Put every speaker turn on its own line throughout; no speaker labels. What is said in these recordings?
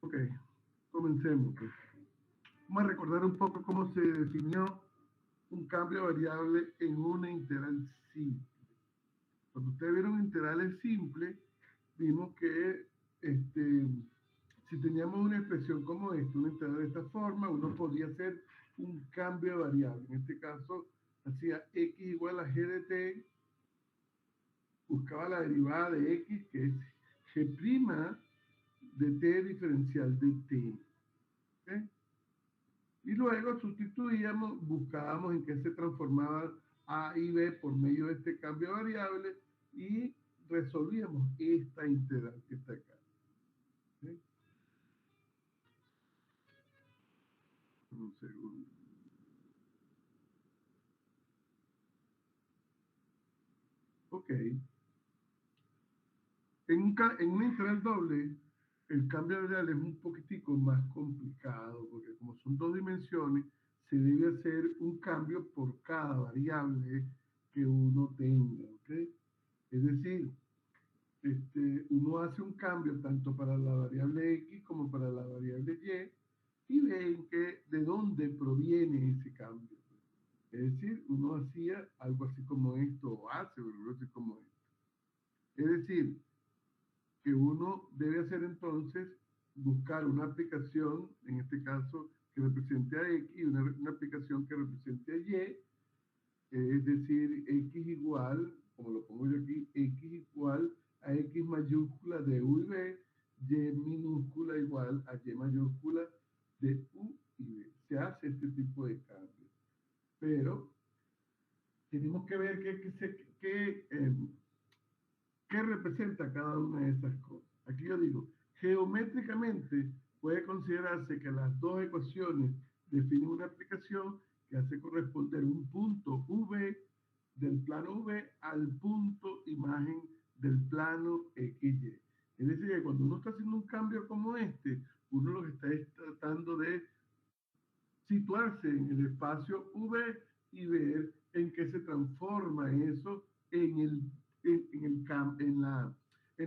Ok, comencemos, pues. Vamos a recordar un poco cómo se definió un cambio variable en una integral simple. Cuando ustedes vieron integrales simples, vimos que este, si teníamos una expresión como esta, una integral de esta forma, uno podía hacer un cambio de variable. En este caso, hacía x igual a g de t, buscaba la derivada de x, que es g' de t diferencial de t. ¿Okay? Y luego sustituíamos, buscábamos en qué se transformaba A y B por medio de este cambio de variable y resolvíamos esta integral que está acá. ¿Sí? Un segundo. Ok. En una integral doble, el cambio de variable es un poquitico más complicado, porque como son dos dimensiones, se debe hacer un cambio por cada variable que uno tenga. ¿Ok? Es decir, uno hace un cambio tanto para la variable x como para la variable y ven que de dónde proviene ese cambio. Es decir, uno hacía algo así como esto, o hace algo así como esto. Es decir, que uno debe hacer entonces buscar una aplicación, en este caso, que represente a x y una aplicación que represente a y, es decir, x igual, como lo pongo yo aquí, x igual a x mayúscula de u y b, y minúscula igual a y mayúscula de u y b. Se hace este tipo de cambio. Pero tenemos que ver qué representa cada una de esas cosas. Aquí yo digo, geométricamente puede considerarse que las dos ecuaciones definen una aplicación que hace corresponder un punto V del plano V al punto imagen del plano XY. Es decir, que cuando uno está haciendo un cambio como este, uno lo que está es tratando de situarse en el espacio V y ver en qué se transforma eso en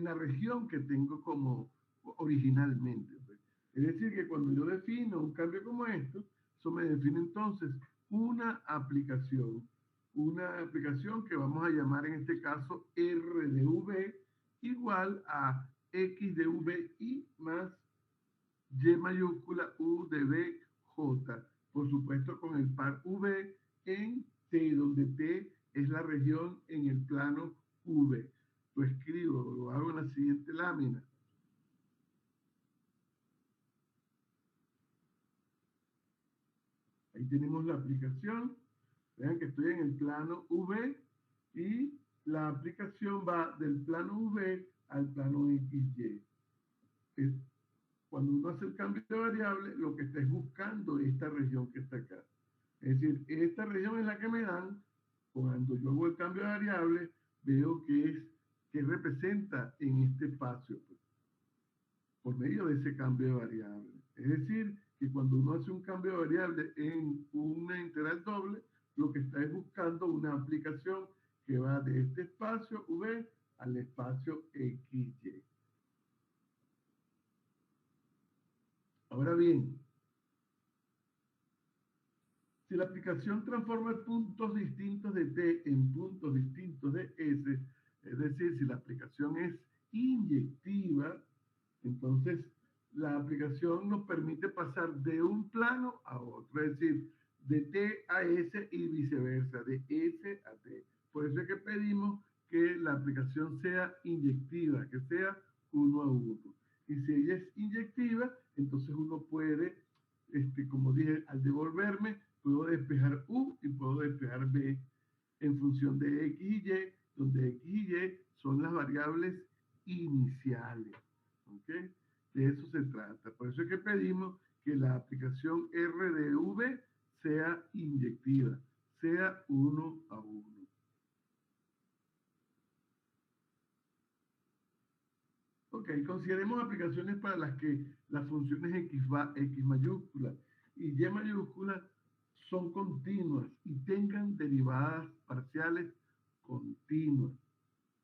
la región que tengo como originalmente. Pues. Es decir, que cuando yo defino un cambio como esto, eso me define entonces una aplicación que vamos a llamar en este caso R de V igual a X de V y más Y mayúscula U de B J, por supuesto con el par V en T, donde T es la región en el plano V. Lo escribo, lo hago en la siguiente lámina. Ahí tenemos la aplicación. Vean que estoy en el plano V y la aplicación va del plano V al plano XY. Cuando uno hace el cambio de variable, lo que está es buscando esta región que está acá. Es decir, esta región es la que me dan. Cuando yo hago el cambio de variable, veo que representa en este espacio, pues, por medio de ese cambio de variable. Es decir, que cuando uno hace un cambio de variable en una integral doble, lo que está es buscando una aplicación que va de este espacio V al espacio XY. Ahora bien, si la aplicación transforma puntos distintos de T en puntos distintos de S, es decir, si la aplicación es inyectiva, entonces la aplicación nos permite pasar de un plano a otro, es decir, de T a S y viceversa, de S a T. Por eso es que pedimos que la aplicación sea inyectiva, que sea uno a uno. Y si ella es inyectiva, entonces uno puede, como dije, al devolverme, puedo despejar U y puedo despejar B en función de X y Y, donde X y Y son las variables iniciales. ¿Ok? De eso se trata. Por eso es que pedimos que la aplicación R de V sea inyectiva, sea uno a uno. Ok, consideremos aplicaciones para las que las funciones X mayúscula y Y mayúscula son continuas y tengan derivadas parciales continuas.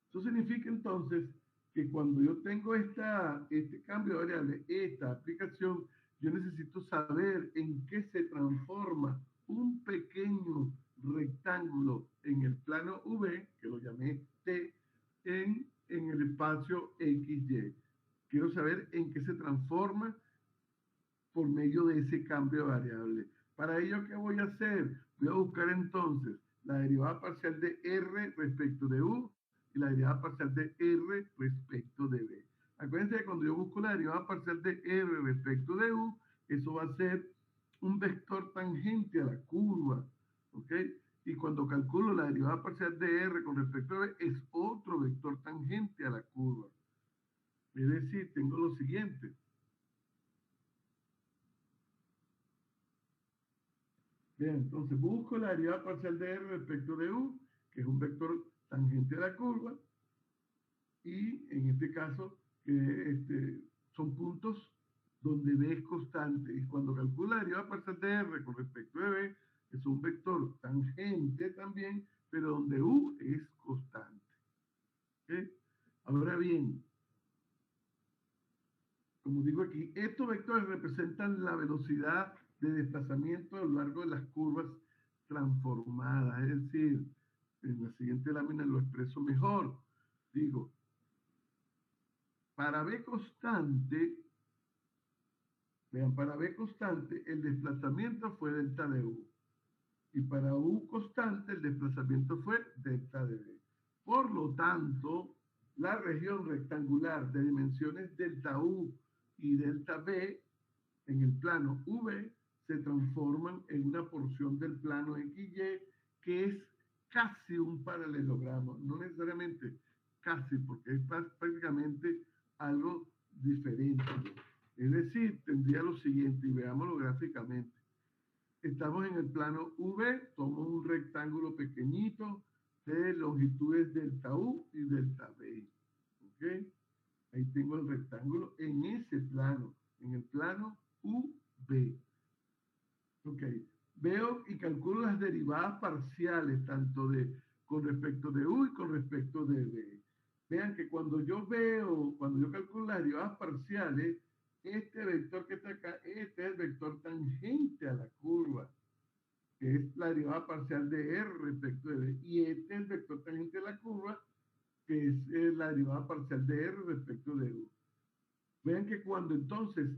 Eso significa entonces que cuando yo tengo este cambio de variable, esta aplicación, yo necesito saber en qué se transforma un pequeño rectángulo en el plano V, que lo llamé T, en el espacio XY. Quiero saber en qué se transforma por medio de ese cambio de variable. Para ello, ¿qué voy a hacer? Voy a buscar entonces la derivada parcial de R respecto de U y la derivada parcial de R respecto de B. Acuérdense que cuando yo busco la derivada parcial de R respecto de U, eso va a ser un vector tangente a la curva, ¿ok? Y cuando calculo la derivada parcial de R con respecto a B, es otro vector tangente a la curva. Es decir, tengo lo siguiente. Bien, entonces busco la derivada parcial de R respecto de U, que es un vector tangente a la curva, y en este caso son puntos donde B es constante. Y cuando calculo la derivada parcial de R con respecto de B, es un vector tangente también, pero donde U es constante. ¿Okay? Ahora bien, como digo aquí, estos vectores representan la velocidad de desplazamiento a lo largo de las curvas transformadas. Es decir, en la siguiente lámina lo expreso mejor. Digo, para B constante, vean, para B constante, el desplazamiento fue delta de U. Y para U constante, el desplazamiento fue delta de B. Por lo tanto, la región rectangular de dimensiones delta U y delta B en el plano V se transforman en una porción del plano XY que es casi un paralelogramo, no necesariamente casi, porque es prácticamente algo diferente. Es decir, tendría lo siguiente, y veámoslo gráficamente. Estamos en el plano V, tomo un rectángulo pequeñito de longitudes delta U y delta B. ¿Ok? Ahí tengo el rectángulo en ese plano, en el plano UV. Ok. Veo y calculo las derivadas parciales, tanto con respecto de U y con respecto de B. Vean que cuando yo calculo las derivadas parciales, este vector que está acá, este es el vector tangente a la curva, que es la derivada parcial de R respecto de B. Y este es el vector tangente a la curva, que es la derivada parcial de R respecto de U. Vean que cuando entonces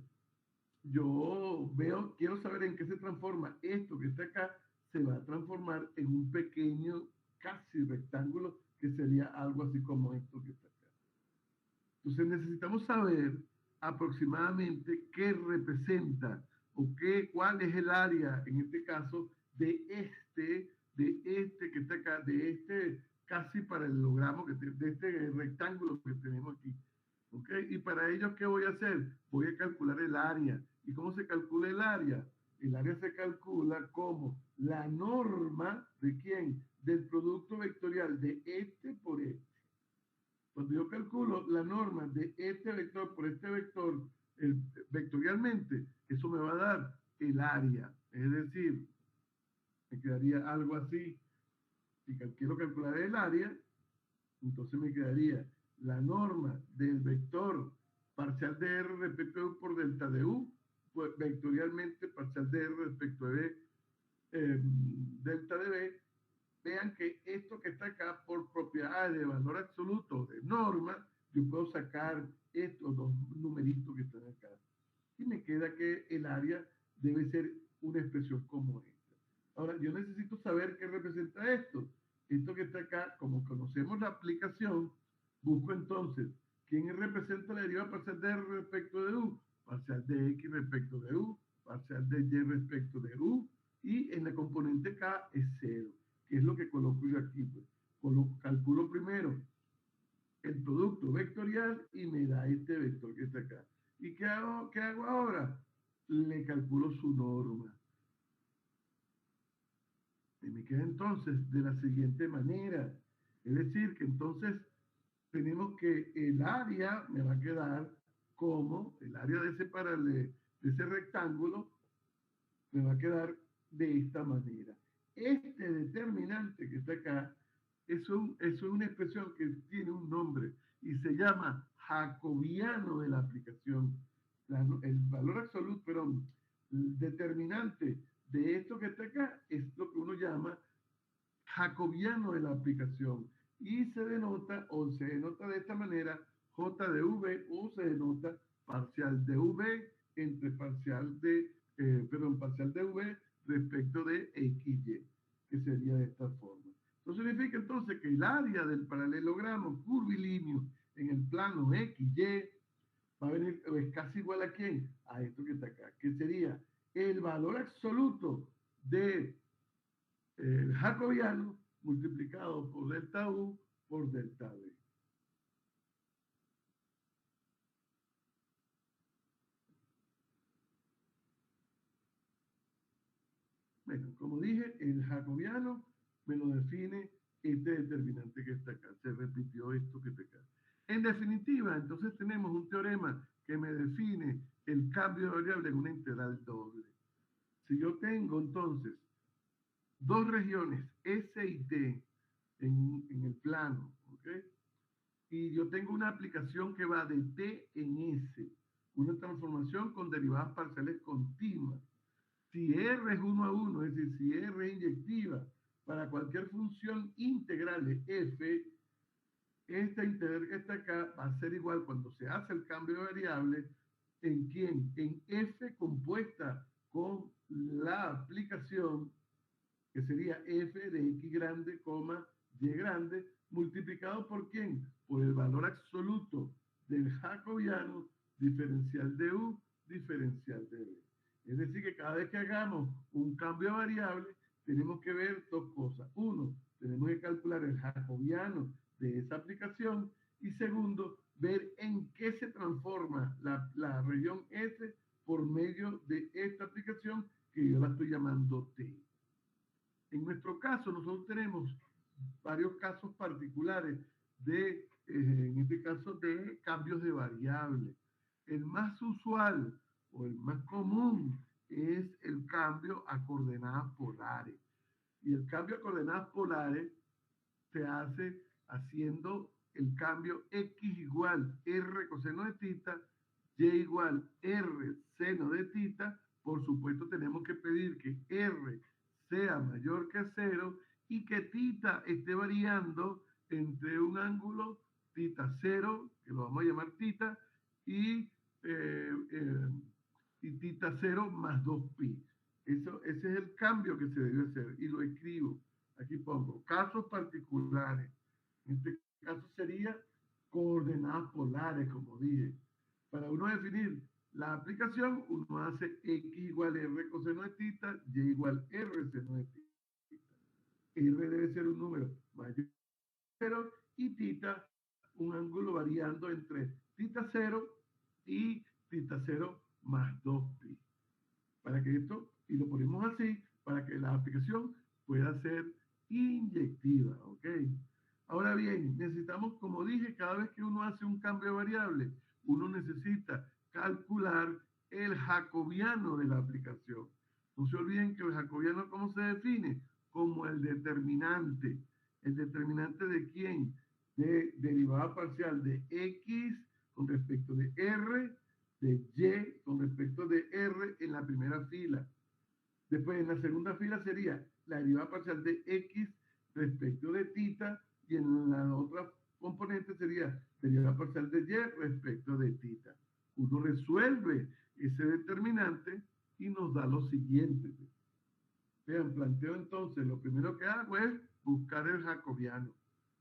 quiero saber en qué se transforma esto que está acá, se va a transformar en un pequeño casi rectángulo que sería algo así como esto que está acá. Entonces necesitamos saber aproximadamente qué representa o cuál es el área, en este caso, de este que está acá, de este casi paralelogramo, de este rectángulo que tenemos aquí. ¿Ok? Y para ello, ¿qué voy a hacer? Voy a calcular el área. ¿Y cómo se calcula el área? El área se calcula como la norma de quién? Del producto vectorial de este por este. Cuando yo calculo la norma de este vector por este vector vectorialmente, eso me va a dar el área. Es decir, me quedaría algo así. Si quiero calcular el área, entonces me quedaría la norma del vector parcial de R respecto de U por delta de U, pues vectorialmente parcial de R respecto de B, delta de B. Vean que esto que está acá, por propiedades de valor absoluto de norma, yo puedo sacar estos dos numeritos que están acá. Y me queda que el área debe ser una expresión como esta. Ahora, yo necesito saber qué representa esto. Esto que está acá, como conocemos la aplicación, busco entonces quién representa la derivada parcial de R respecto de U, parcial de X respecto de U, parcial de Y respecto de U, y en la componente K es 0, que es lo que coloco yo aquí. Pues. Calculo primero el producto vectorial y me da este vector que está acá. ¿Y qué hago ahora? Le calculo su norma. Y me queda entonces de la siguiente manera. Es decir, que entonces tenemos que el área me va a quedar como el área de ese rectángulo me va a quedar de esta manera. Este determinante que está acá es una expresión que tiene un nombre y se llama jacobiano de la aplicación. El valor absoluto, perdón, el determinante de esto que está acá es lo que uno llama jacobiano de la aplicación y se denota o se denota de esta manera J de V o se denota parcial de V entre parcial de, parcial de V respecto de XY, que sería de esta forma. Eso significa entonces que el área del paralelogramo curvilíneo en el plano XY va a venir, es casi igual a quién, a esto que está acá, que sería el valor absoluto de el jacobiano multiplicado por delta U por delta B. Bueno, como dije, el jacobiano me lo define este determinante que está acá. Se repitió esto que está acá. En definitiva, entonces tenemos un teorema que me define el cambio de variable en una integral doble. Si yo tengo entonces dos regiones S y T en el plano, ¿ok? Y yo tengo una aplicación que va de T en S, una transformación con derivadas parciales continuas. Si R es 1 a 1, es decir, si R es inyectiva para cualquier función integral de F, esta integral que está acá va a ser igual cuando se hace el cambio de variable. ¿En quién? En F compuesta con la aplicación que sería f de x grande, y grande, multiplicado por quién? Por el valor absoluto del jacobiano diferencial de u, diferencial de b. Es decir, que cada vez que hagamos un cambio de variable, tenemos que ver dos cosas. Uno, tenemos que calcular el jacobiano de esa aplicación. Y segundo, ver en qué se transforma la región S por medio de esta aplicación que yo la estoy llamando T. En nuestro caso, nosotros tenemos varios casos particulares en este caso, de cambios de variable. El más usual o el más común es el cambio a coordenadas polares. Y el cambio a coordenadas polares se hace haciendo el cambio x igual r coseno de tita, y igual r seno de tita. Por supuesto, tenemos que pedir que r sea mayor que 0 y que tita esté variando entre un ángulo tita 0, que lo vamos a llamar tita, y, eh, eh, y tita 0 más 2pi. Ese es el cambio que se debe hacer y lo escribo. Aquí pongo casos particulares. En este caso sería coordenadas polares, como dije. Para uno definir la aplicación, uno hace x igual r coseno de tita, y igual r seno de tita. R debe ser un número mayor que 0 y tita un ángulo variando entre tita 0 y tita 0 más 2pi. Para que esto, y lo ponemos así, para que la aplicación pueda ser inyectiva, ¿ok? Ahora bien, necesitamos, como dije, cada vez que uno hace un cambio de variable, uno necesita calcular el jacobiano de la aplicación. No se olviden que el jacobiano, ¿cómo se define? Como el determinante. ¿El determinante de quién? De derivada parcial de x con respecto de r, de y con respecto de r en la primera fila. Después, en la segunda fila sería la derivada parcial de x respecto de tita, y en la otra componente sería derivada parcial de y respecto de tita. Uno resuelve ese determinante y nos da lo siguiente. Vean, planteo entonces, lo primero que hago es buscar el jacobiano.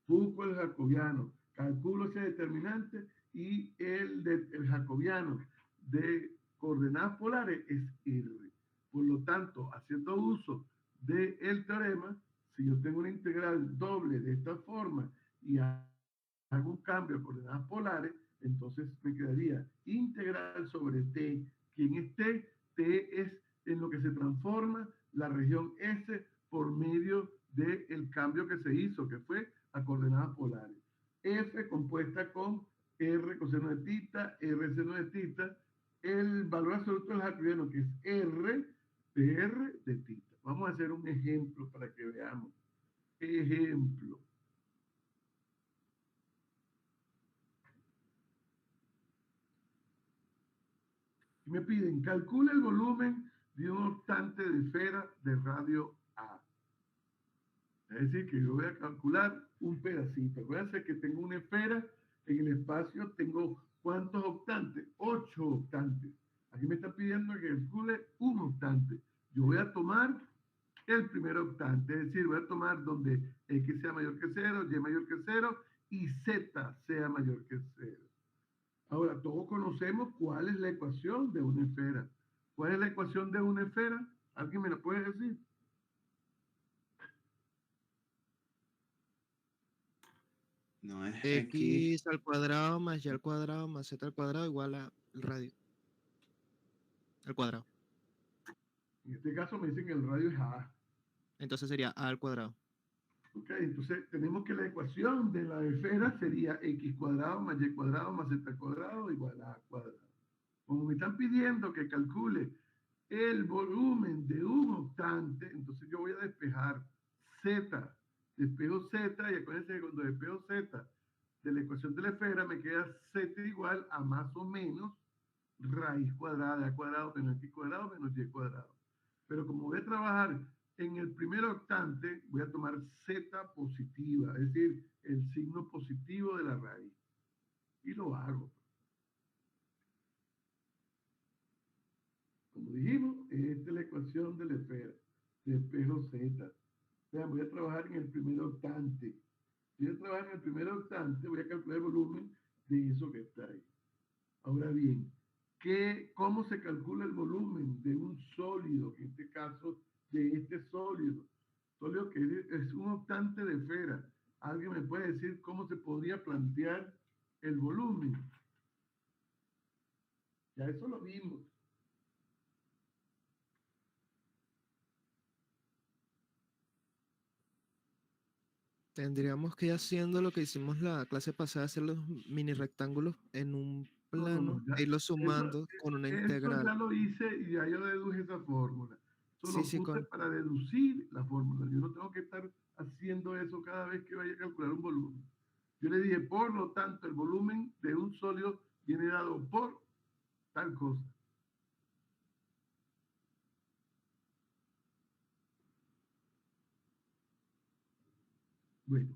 Busco el jacobiano, calculo ese determinante y el jacobiano de coordenadas polares es R. Por lo tanto, haciendo uso del teorema, si yo tengo una integral doble de esta forma y hago un cambio a coordenadas polares, entonces me quedaría integral sobre t. ¿Quién es t? T es en lo que se transforma la región S por medio del cambio que se hizo, que fue a coordenadas polares. F compuesta con R coseno de tita, R seno de tita, el valor absoluto del jacobiano, que es R de R de tita. Vamos a hacer un ejemplo para que veamos. Ejemplo. Y me piden, calcula el volumen de un octante de esfera de radio A. Es decir, que yo voy a calcular un pedacito. Voy a hacer que tengo una esfera en el espacio, tengo ¿cuántos octantes? 8 octantes. Aquí me está pidiendo que calcule un octante. Yo voy a tomar el primer octante, es decir, voy a tomar donde X sea mayor que 0, Y mayor que 0 y Z sea mayor que 0. Ahora, todos conocemos cuál es la ecuación de una esfera. ¿Cuál es la ecuación de una esfera? ¿Alguien me la puede decir?
No es X.
X al cuadrado más Y al cuadrado más Z al cuadrado igual a el radio. Al cuadrado.
En este caso me dicen que el radio es A.
Entonces sería A al cuadrado.
Ok, entonces tenemos que la ecuación de la esfera sería X cuadrado más Y cuadrado más Z cuadrado igual a A cuadrado. Como me están pidiendo que calcule el volumen de un octante, entonces yo voy a despejar Z. Despejo Z y acuérdense que cuando despejo Z de la ecuación de la esfera me queda Z igual a más o menos raíz cuadrada de A cuadrado menos X cuadrado menos Y cuadrado. Pero como voy a trabajar en el primer octante, voy a tomar Z positiva, es decir, el signo positivo de la raíz. Y lo hago. Como dijimos, esta es la ecuación de la esfera. Despejo Z. Vean, voy a trabajar en el primer octante. Si yo trabajo en el primer octante, voy a calcular el volumen de eso que está ahí. Ahora bien, ¿cómo se calcula el volumen de un sólido? En este caso, de este sólido. Sólido que es un octante de esfera. ¿Alguien me puede decir cómo se podría plantear el volumen? Ya eso lo vimos.
Tendríamos que ir haciendo lo que hicimos la clase pasada, hacer los mini rectángulos en un plano
Ya,
e irlo sumando con una
eso
integral.
ya lo hice y ya yo deduje esa fórmula.
Sí,
Solo
sí,
puse
con...
para deducir la fórmula. Yo no tengo que estar haciendo eso cada vez que vaya a calcular un volumen. Yo le dije, por lo tanto, el volumen de un sólido viene dado por tal cosa. Bueno,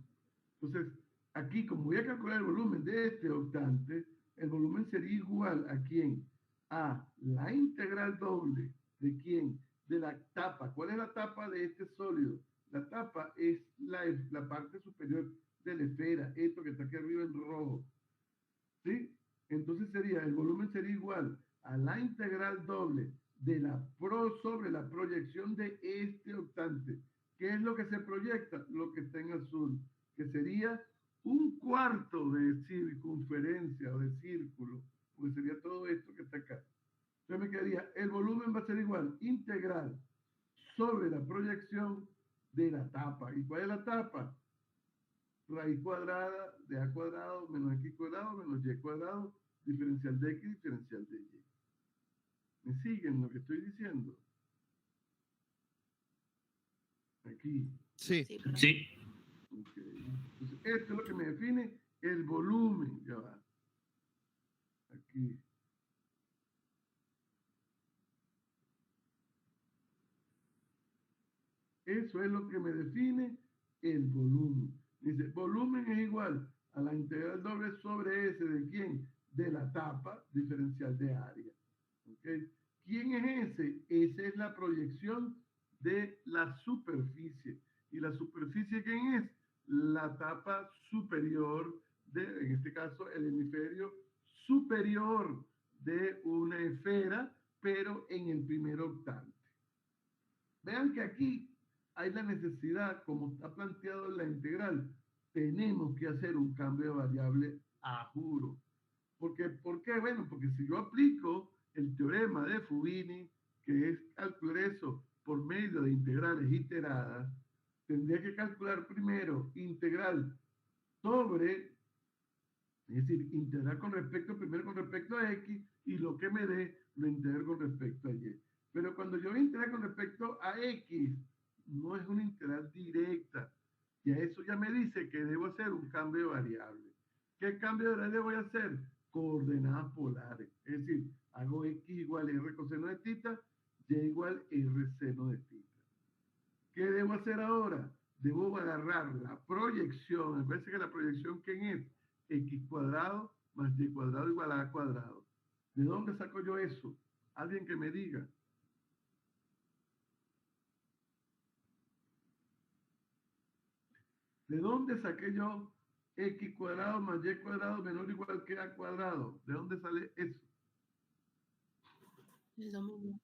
entonces, aquí como voy a calcular el volumen de este octante, el volumen sería igual a quién? A la integral doble de quién? De la tapa. ¿Cuál es la tapa de este sólido? La tapa es la parte superior de la esfera, esto que está aquí arriba en rojo. ¿Sí? Entonces sería, el volumen sería igual a la integral doble de la sobre la proyección de este octante. ¿Qué es lo que se proyecta? Lo que está en azul, que sería un cuarto de circunferencia o de círculo, porque sería todo esto que está acá. Entonces me quedaría, el volumen va a ser igual, integral sobre la proyección de la tapa. ¿Y cuál es la tapa? Raíz cuadrada de A cuadrado menos X cuadrado menos Y cuadrado, diferencial de X, diferencial de Y. ¿Me siguen lo que estoy diciendo? Aquí.
Sí,
Sí.
Okay. Entonces, esto es lo que me define el volumen. Ya va. Aquí. Eso es lo que me define el volumen. Dice, volumen es igual a la integral doble sobre S de quién? De la tapa diferencial de área. ¿Okay? ¿Quién es ese? Esa es la proyección de la superficie. ¿Y la superficie quién es? La tapa superior de, en este caso, el hemisferio superior de una esfera, pero en el primer octante. Vean que aquí hay la necesidad, como está planteado en la integral, tenemos que hacer un cambio de variable a juro. ¿Por qué? Bueno, porque si yo aplico el teorema de Fubini, que es calcular eso por medio de integrales iteradas, tendría que calcular primero integral sobre, es decir, integrar con respecto, primero con respecto a X, y lo que me dé lo integro con respecto a Y. Pero cuando yo integro con respecto a X, no es una integral directa. Y a eso ya me dice que debo hacer un cambio de variable. ¿Qué cambio de variable voy a hacer? Coordenadas polares. Es decir, Hago x igual r coseno de tita, y igual r seno de tita. ¿Qué debo hacer ahora? Debo agarrar la proyección, me parece que la proyección, ¿quién es? X cuadrado más y cuadrado igual a cuadrado. ¿De dónde saco yo eso? Alguien que me diga. ¿De dónde saqué yo x cuadrado más y cuadrado menor o igual que a cuadrado? ¿De dónde sale eso?
Es lo mismo.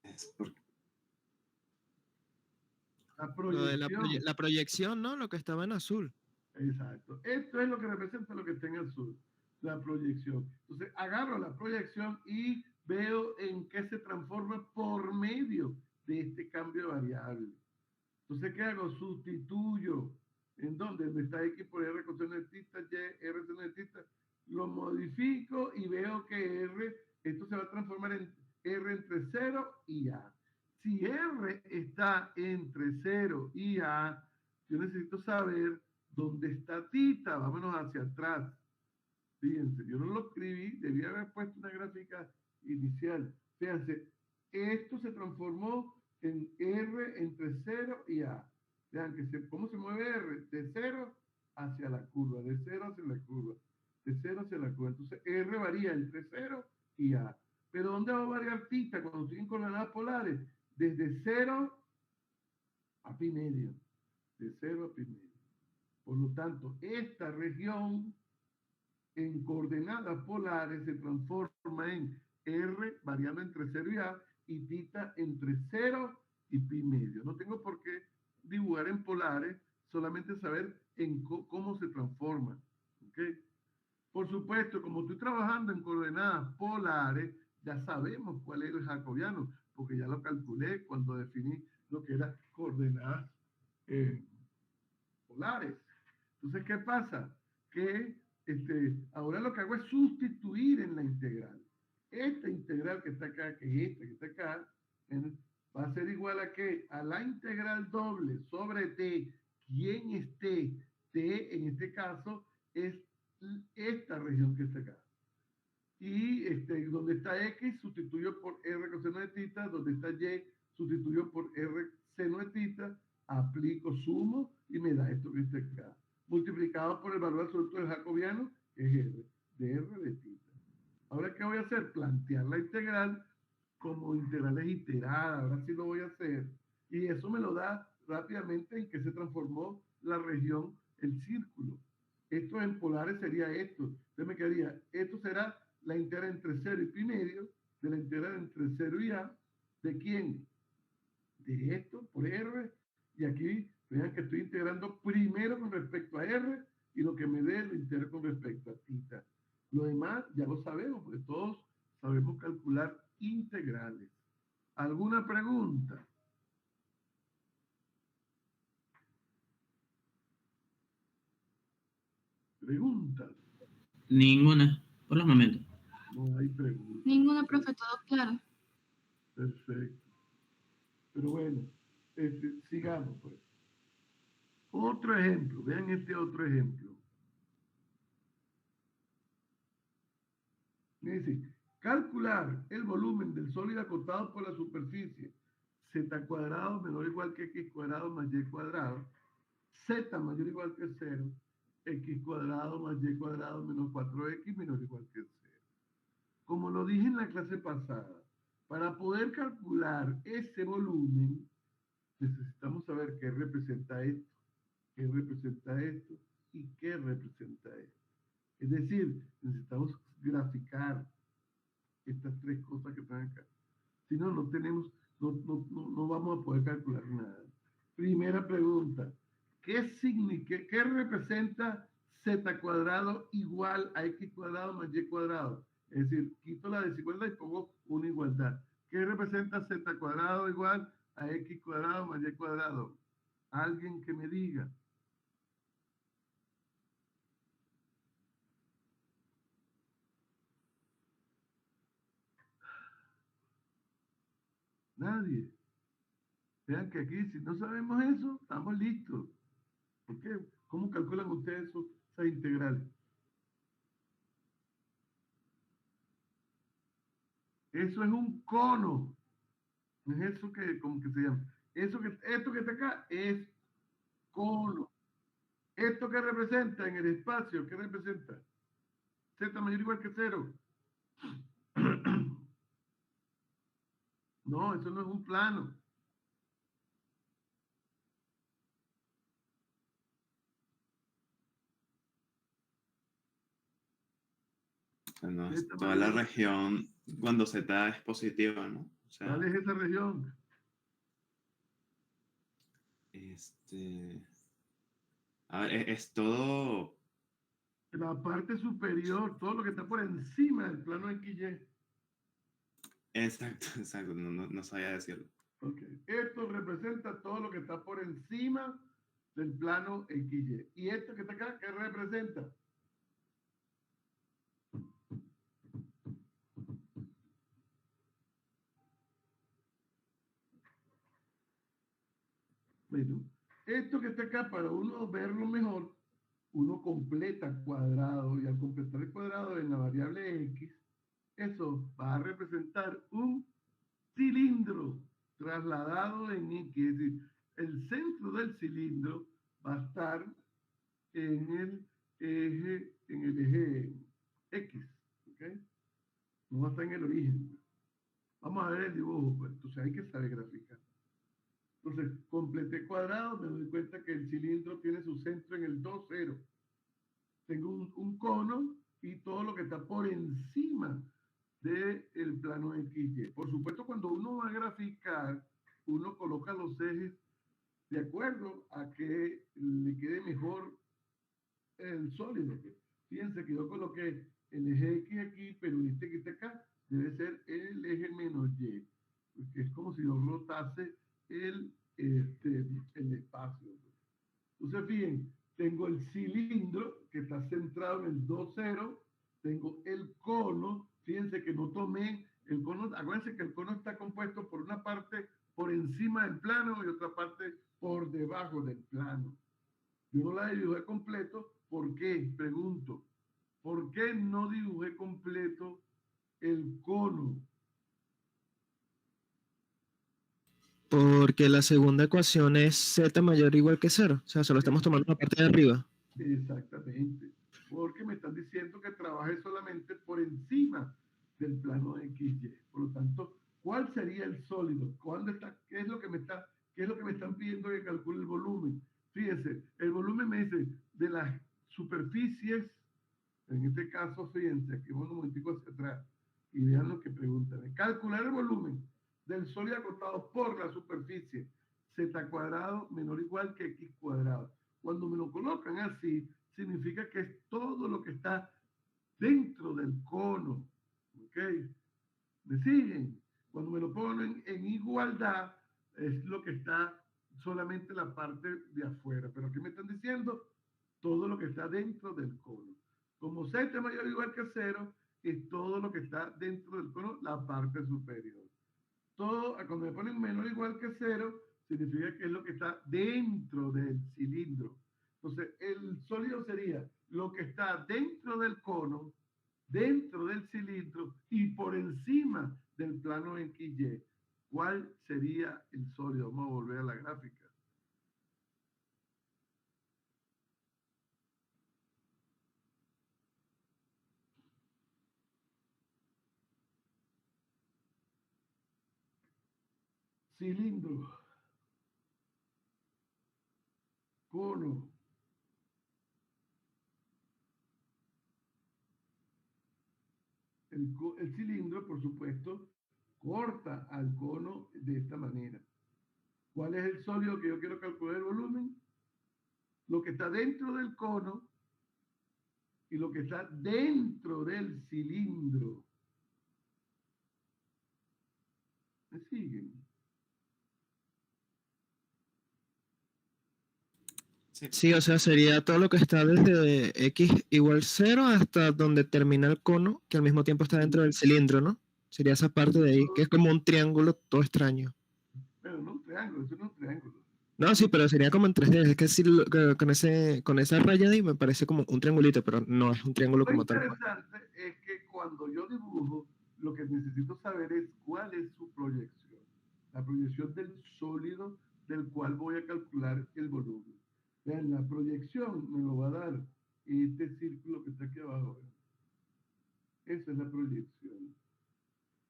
Es porque
La
Lo de
proyección.
la proyección, ¿no? Lo que estaba en azul.
Exacto. Esto es lo que representa lo que está en azul, la proyección. Entonces, agarro la proyección y veo en qué se transforma por medio de este cambio de variable. Entonces, ¿qué hago? Sustituyo. ¿En dónde? ¿Dónde está x por r coseno de tita, y r seno de tita? Lo modifico y veo que r, esto se va a transformar en r entre 0 y a. Si r está entre 0 y a, yo necesito saber dónde está tita. Vámonos hacia atrás. Fíjense, yo no lo escribí, debía haber puesto una gráfica inicial. Fíjense, esto se transformó en R entre 0 y A. Vean cómo se mueve R, de 0 hacia la curva, de 0 hacia la curva, de 0 hacia la curva. Entonces R varía entre 0 y A. Pero ¿dónde va a variar tita cuando estoy en coordenadas polares? Desde 0 a pi medio. De 0 a pi medio. Por lo tanto, esta región en coordenadas polares se transforma en R variando entre 0 y A y tita entre 0 y pi medio. No tengo por qué dibujar en polares, solamente saber en cómo se transforma. ¿Okay? Por supuesto, como estoy trabajando en coordenadas polares, ya sabemos cuál es el jacobiano, porque ya lo calculé cuando definí lo que eran coordenadas polares. Entonces, ¿qué pasa? Que ahora lo que hago es sustituir en la integral. Esta integral que está acá, que es esta que está acá, va a ser igual a ¿qué? A la integral doble sobre t. ¿Quién es t? T, en este caso, es esta región que está acá. Y donde está x, sustituyo por r coseno de tita. Donde está y, sustituyo por r seno de tita. Aplico, sumo y me da esto que está acá. Multiplicado por el valor absoluto del jacobiano, que es r, de r de tita. Ahora, ¿qué voy a hacer? Plantear la integral como integrales iteradas. Ahora sí lo voy a hacer. Y eso me lo da rápidamente en que se transformó la región, el círculo. Esto en polares sería esto. Entonces me quedaría, esto será la integral entre 0 y pi medio, de la integral entre 0 y a, ¿de quién? De esto, por r, y aquí vean que estoy integrando primero con respecto a r, y lo que me dé lo integro con respecto a tita. Lo demás ya lo sabemos, porque todos sabemos calcular integrales. ¿Alguna pregunta? ¿Preguntas?
Ninguna, por los momentos.
No hay preguntas.
Ninguna, profe, todo claro.
Perfecto. Pero bueno, sigamos pues. Otro ejemplo, vean este otro ejemplo. Me dice, calcular el volumen del sólido acotado por la superficie z cuadrado menor o igual que x cuadrado más y cuadrado, z mayor o igual que 0, x cuadrado más y cuadrado menos 4x menor o igual que 0. Como lo dije en la clase pasada, para poder calcular ese volumen, necesitamos saber qué representa esto, qué representa esto y qué representa esto. Es decir, necesitamos graficar estas tres cosas que están acá. Si no, no tenemos, no vamos a poder calcular nada. Primera pregunta, ¿qué representa z cuadrado igual a x cuadrado más y cuadrado? Es decir, quito la desigualdad y pongo una igualdad. ¿Qué representa z cuadrado igual a x cuadrado más y cuadrado? Alguien que me diga. Nadie. Vean que aquí, si no sabemos eso, estamos listos. ¿Por qué? ¿Cómo calculan ustedes esas integrales? Eso es un cono. Es eso que, como que se llama. Esto que está acá es cono. Esto que representa en el espacio, ¿qué representa? Z mayor o igual que 0. No, eso no es un plano.
No, es
Z
toda la
mayor.
región cuando Z es positiva, ¿no? O sea,
¿Cuál es esa región?
a ver, es todo.
La parte superior, todo lo que está por encima del plano XY.
Exacto, exacto, no sabía decirlo.
Okay. Esto representa todo lo que está por encima del plano XY. ¿Y esto que está acá, qué representa? Bueno, esto que está acá, para uno verlo mejor, uno completa cuadrado, y al completar el cuadrado en la variable X, eso va a representar un cilindro trasladado en X, es decir, el centro del cilindro va a estar en el eje X, ¿ok? No va a estar en el origen. Vamos a ver el dibujo, pues, entonces hay que saber graficar. Entonces, completé cuadrado, me doy cuenta que el cilindro tiene su centro en el 2, 0. Tengo un cono y todo lo que está por encima del plano XY. Por supuesto, cuando uno va a graficar, uno coloca los ejes de acuerdo a que le quede mejor el sólido. Fíjense que yo coloqué el eje X aquí, pero este que está acá debe ser el eje menos Y, porque es como si yo rotase el espacio. Entonces, bien, tengo el cilindro que está centrado en el 2, 0, tengo el cono, fíjense que no tomé el cono, acuérdense que el cono está compuesto por una parte por encima del plano y otra parte por debajo del plano. Yo no la dibujé completo, ¿por qué? Pregunto, ¿por qué no dibujé completo el cono?
Porque la segunda ecuación es z mayor o igual que 0. O sea, solo estamos tomando la parte de arriba.
Exactamente, porque me están diciendo que trabaje solamente por encima del plano XY. Por lo tanto, ¿cuál sería el sólido? ¿Cuándo está? ¿Qué es lo que me están pidiendo que calcule el volumen? Fíjense, el volumen me dice de las superficies, en este caso, fíjense, aquí voy un momentico hacia atrás y vean lo que preguntan. Calcular el volumen del sólido acotado por la superficie z cuadrado menor o igual que x cuadrado. Cuando me lo colocan así, significa que es todo lo que está dentro del cono. ¿Ok? ¿Me siguen? Cuando me lo ponen en igualdad, es lo que está solamente la parte de afuera. Pero aquí me están diciendo todo lo que está dentro del cono. Como z mayor o igual que 0, es todo lo que está dentro del cono, la parte superior. Todo, cuando me ponen menor o igual que 0, significa que es lo que está dentro del cilindro. Entonces, el sólido sería lo que está dentro del cono, dentro del cilindro y por encima del plano XY. ¿Cuál sería el sólido? Vamos a volver a la gráfica. Cilindro, cono, el cilindro, por supuesto, corta al cono de esta manera. ¿Cuál es el sólido que yo quiero calcular el volumen? Lo que está dentro del cono y lo que está dentro del cilindro. ¿Me siguen?
Sí, o sea, sería todo lo que está desde x igual 0 hasta donde termina el cono, que al mismo tiempo está dentro del cilindro, ¿no? Sería esa parte de ahí, que es como un triángulo todo extraño.
Pero no un triángulo, eso no es un triángulo.
No, sí, pero sería como en 3D. Es que sí, con esa raya ahí me parece como un triangulito, pero no es un triángulo
Lo
como tal cual.
interesante es que cuando yo dibujo lo que necesito saber es cuál es su proyección. La proyección del sólido del cual voy a calcular el volumen. Vean, la proyección me lo va a dar este círculo que está aquí abajo. ¿Vean? Esa es la proyección.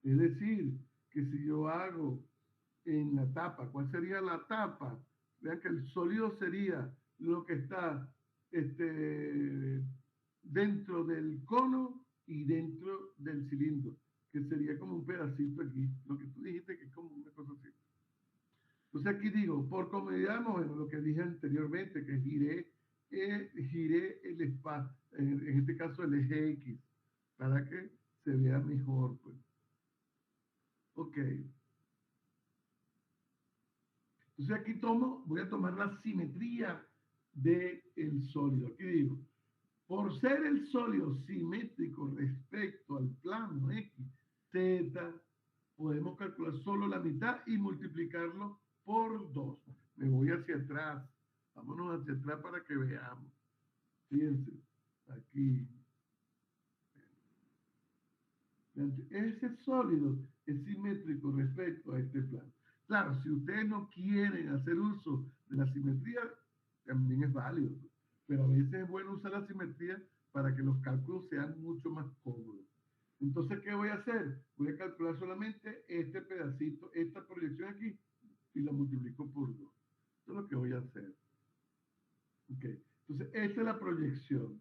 Es decir, que si yo hago en la tapa, ¿cuál sería la tapa? Vean que el sólido sería lo que está dentro del cono y dentro del cilindro, que sería como un pedacito aquí, lo que tú dijiste que es como una cosa así. Entonces aquí digo, por comodidad, bueno, lo que dije anteriormente, que giré el espacio, en este caso el eje X, para que se vea mejor, pues. Ok. Entonces aquí voy a tomar la simetría del sólido. Aquí digo, por ser el sólido simétrico respecto al plano X, Z, podemos calcular solo la mitad y multiplicarlo por 2. Me voy hacia atrás. Vámonos hacia atrás para que veamos. Fíjense, aquí. Ese sólido es simétrico respecto a este plano. Claro, si ustedes no quieren hacer uso de la simetría, también es válido. Pero a veces es bueno usar la simetría para que los cálculos sean mucho más cómodos. Entonces, ¿qué voy a hacer? Voy a calcular solamente este pedacito, esta proyección aquí, y la multiplico por 2. Eso es lo que voy a hacer. Ok. Entonces, esta es la proyección.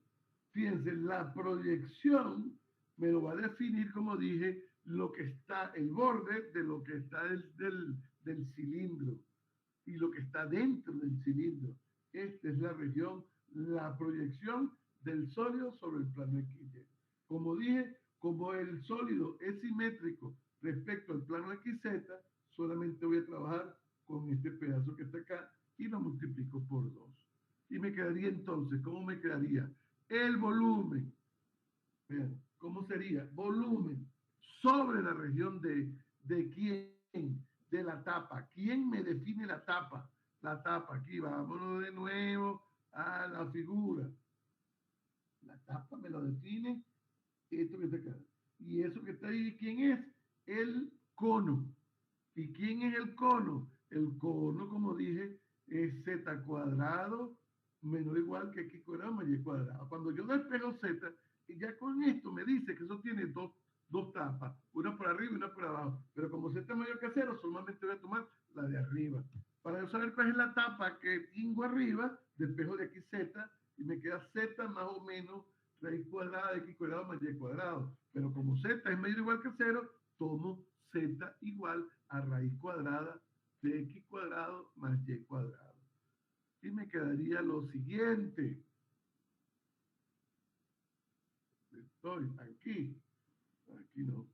Fíjense, la proyección me lo va a definir, como dije, lo que está, el borde de lo que está del cilindro y lo que está dentro del cilindro. Esta es la región, la proyección del sólido sobre el plano XY. Como dije, como el sólido es simétrico respecto al plano XZ, solamente voy a trabajar con este pedazo que está acá y lo multiplico por 2. Y me quedaría entonces, ¿cómo me quedaría? El volumen. Vean, ¿cómo sería? Volumen sobre la región de quién, de la tapa. ¿Quién me define la tapa? La tapa, aquí, vámonos de nuevo a la figura. La tapa me lo define esto que está acá. Y eso que está ahí, ¿quién es? El cono. ¿Y quién es el cono? El cono, como dije, es z cuadrado menor o igual que x cuadrado más y cuadrado. Cuando yo despejo z, y ya con esto me dice que eso tiene dos tapas, una por arriba y una por abajo. Pero como z es mayor que 0, solamente voy a tomar la de arriba. Para yo saber cuál es la tapa que tengo arriba, despejo de aquí z y me queda z más o menos raíz cuadrada de x cuadrado más y cuadrado. Pero como z es mayor o igual que 0, tomo z igual a raíz cuadrada de x cuadrado más y cuadrado. Y me quedaría lo siguiente. Estoy aquí no,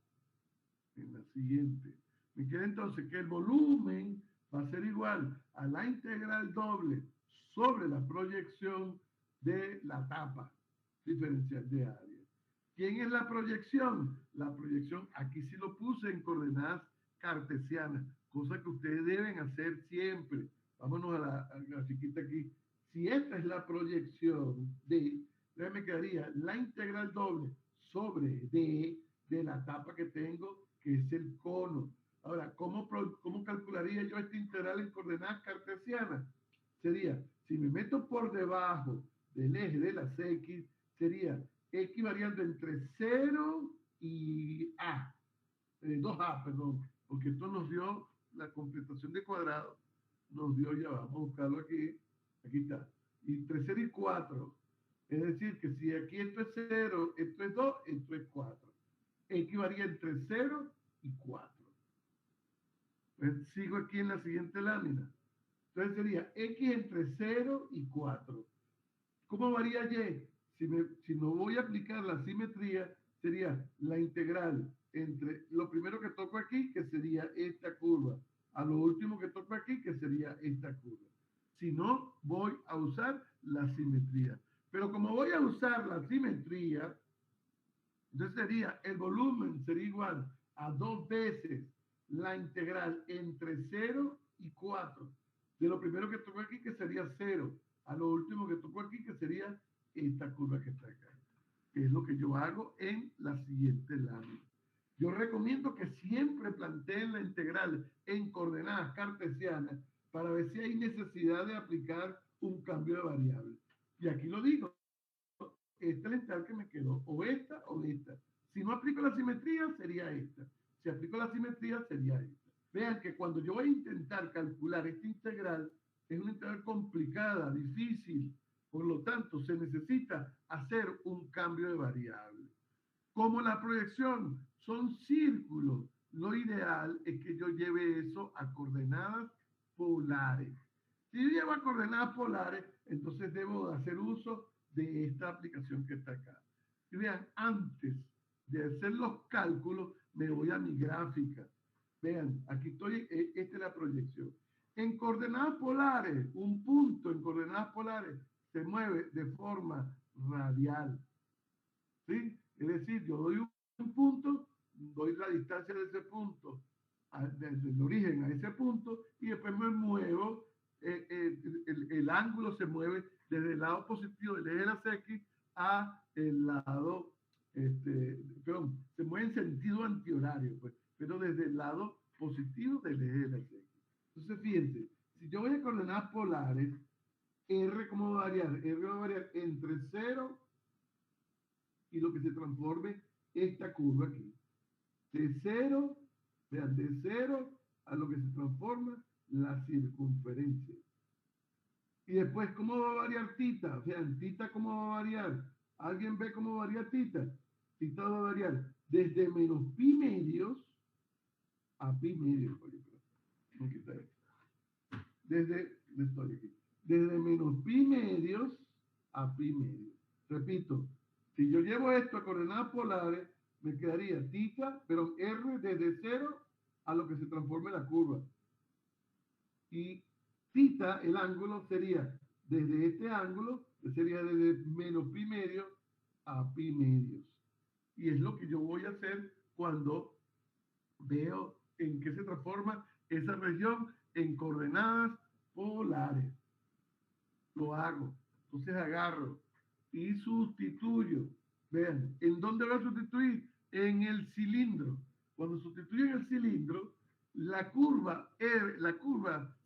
en la siguiente. Me queda entonces que el volumen va a ser igual a la integral doble sobre la proyección de la tapa diferencial de área. ¿Quién es la proyección? La proyección, aquí sí lo puse en coordenadas cartesianas, cosa que ustedes deben hacer siempre. Vámonos a la chiquita aquí. Si esta es la proyección me quedaría la integral doble sobre de la tapa que tengo, que es el cono. Ahora, ¿cómo calcularía yo esta integral en coordenadas cartesianas? Sería, si me meto por debajo del eje de las X, sería X variando entre 0 y A. 2A, perdón, porque esto nos dio la completación de cuadrado, nos dio, ya vamos a buscarlo aquí está, entre 0 y 4, es decir, que si aquí esto es 0, esto es 2, esto es 4, X varía entre 0 y 4. Pues sigo aquí en la siguiente lámina, entonces sería X entre 0 y 4. ¿Cómo varía Y? Si no voy a aplicar la simetría, sería la integral entre lo primero que toco aquí, que sería esta curva, a lo último que toco aquí, que sería esta curva. Si no, voy a usar la simetría. Pero como voy a usar la simetría, entonces sería, el volumen sería igual a 2 veces la integral entre 0 y 4. De lo primero que toco aquí, que sería 0, a lo último que toco aquí, que sería esta curva que está acá. Que es lo que yo hago en la siguiente lámina. Yo recomiendo que siempre planteen la integral en coordenadas cartesianas para ver si hay necesidad de aplicar un cambio de variable. Y aquí lo digo, esta es la integral que me quedó, o esta o esta. Si no aplico la simetría, sería esta. Si aplico la simetría, sería esta. Vean que cuando yo voy a intentar calcular esta integral, es una integral complicada, difícil. Por lo tanto, se necesita hacer un cambio de variable. Como la proyección son círculos, lo ideal es que yo lleve eso a coordenadas polares. Si yo llevo a coordenadas polares, entonces debo hacer uso de esta aplicación que está acá. Y vean, antes de hacer los cálculos, me voy a mi gráfica. Vean, aquí estoy, esta es la proyección. En coordenadas polares, un punto en coordenadas polares se mueve de forma radial. ¿Sí? Es decir, yo doy un punto, doy la distancia de ese punto, desde el origen a ese punto, y después me muevo, el ángulo se mueve desde el lado positivo del eje de las X a el lado, perdón, se mueve en sentido antihorario, pues, pero desde el lado positivo del eje de las X. Entonces, fíjense, si yo voy a coordenadas polares, R, ¿cómo va a variar? R va a variar entre 0 y lo que se transforme esta curva aquí. De 0, vean, de 0 a lo que se transforma la circunferencia. Y después, ¿cómo va a variar tita? Vean, tita, ¿cómo va a variar? ¿Alguien ve cómo varía tita? Tita va a variar desde menos pi medios a pi medios. Aquí está esto. Estoy aquí. Desde menos pi medios a pi medios. Repito, si yo llevo esto a coordenadas polares, me quedaría tita, pero R desde 0 a lo que se transforme la curva. Y tita, el ángulo, sería desde este ángulo, que sería desde menos pi medio a pi medios. Y es lo que yo voy a hacer cuando veo en qué se transforma esa región en coordenadas polares. Lo hago. Entonces agarro y sustituyo. Vean, ¿en dónde voy a sustituir? En el cilindro. Cuando sustituyo en el cilindro, la curva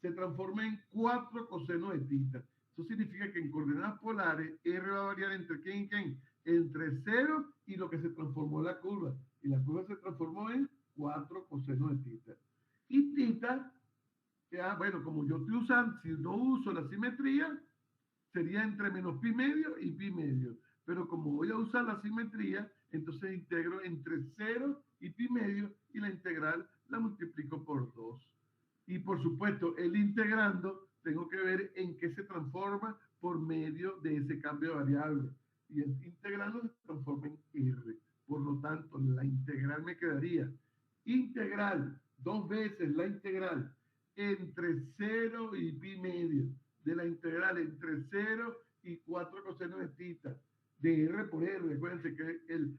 se transforma en 4 coseno de tita. Eso significa que en coordenadas polares, R va a variar entre quién y quién. Entre 0 y lo que se transformó la curva. Y la curva se transformó en 4 coseno de tita. Y tita, ya, bueno, como yo estoy usando, si no uso la simetría, sería entre menos pi medio y pi medio. Pero como voy a usar la simetría, entonces integro entre 0 y pi medio y la integral la multiplico por 2. Y por supuesto, el integrando, tengo que ver en qué se transforma por medio de ese cambio de variable. Y el integrando se transforma en R. Por lo tanto, la integral me quedaría integral, 2 veces la integral, entre 0 y pi medio de la integral entre 0 y 4 coseno de tita, de R por R. Acuérdense que el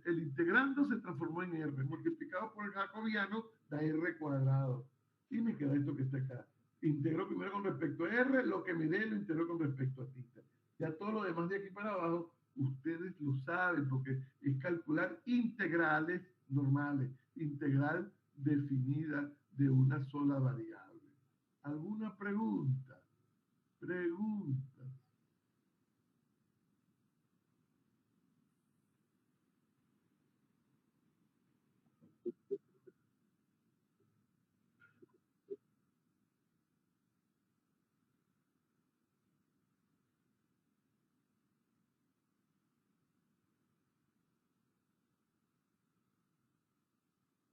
integrando se transformó en R, multiplicado por el jacobiano da R cuadrado. Y me queda esto que está acá. Integro primero con respecto a R, lo que me dé lo integro con respecto a tita. Ya todo lo demás de aquí para abajo, ustedes lo saben, porque es calcular integrales normales, integral definida de una sola variable. ¿Alguna pregunta? Preguntas.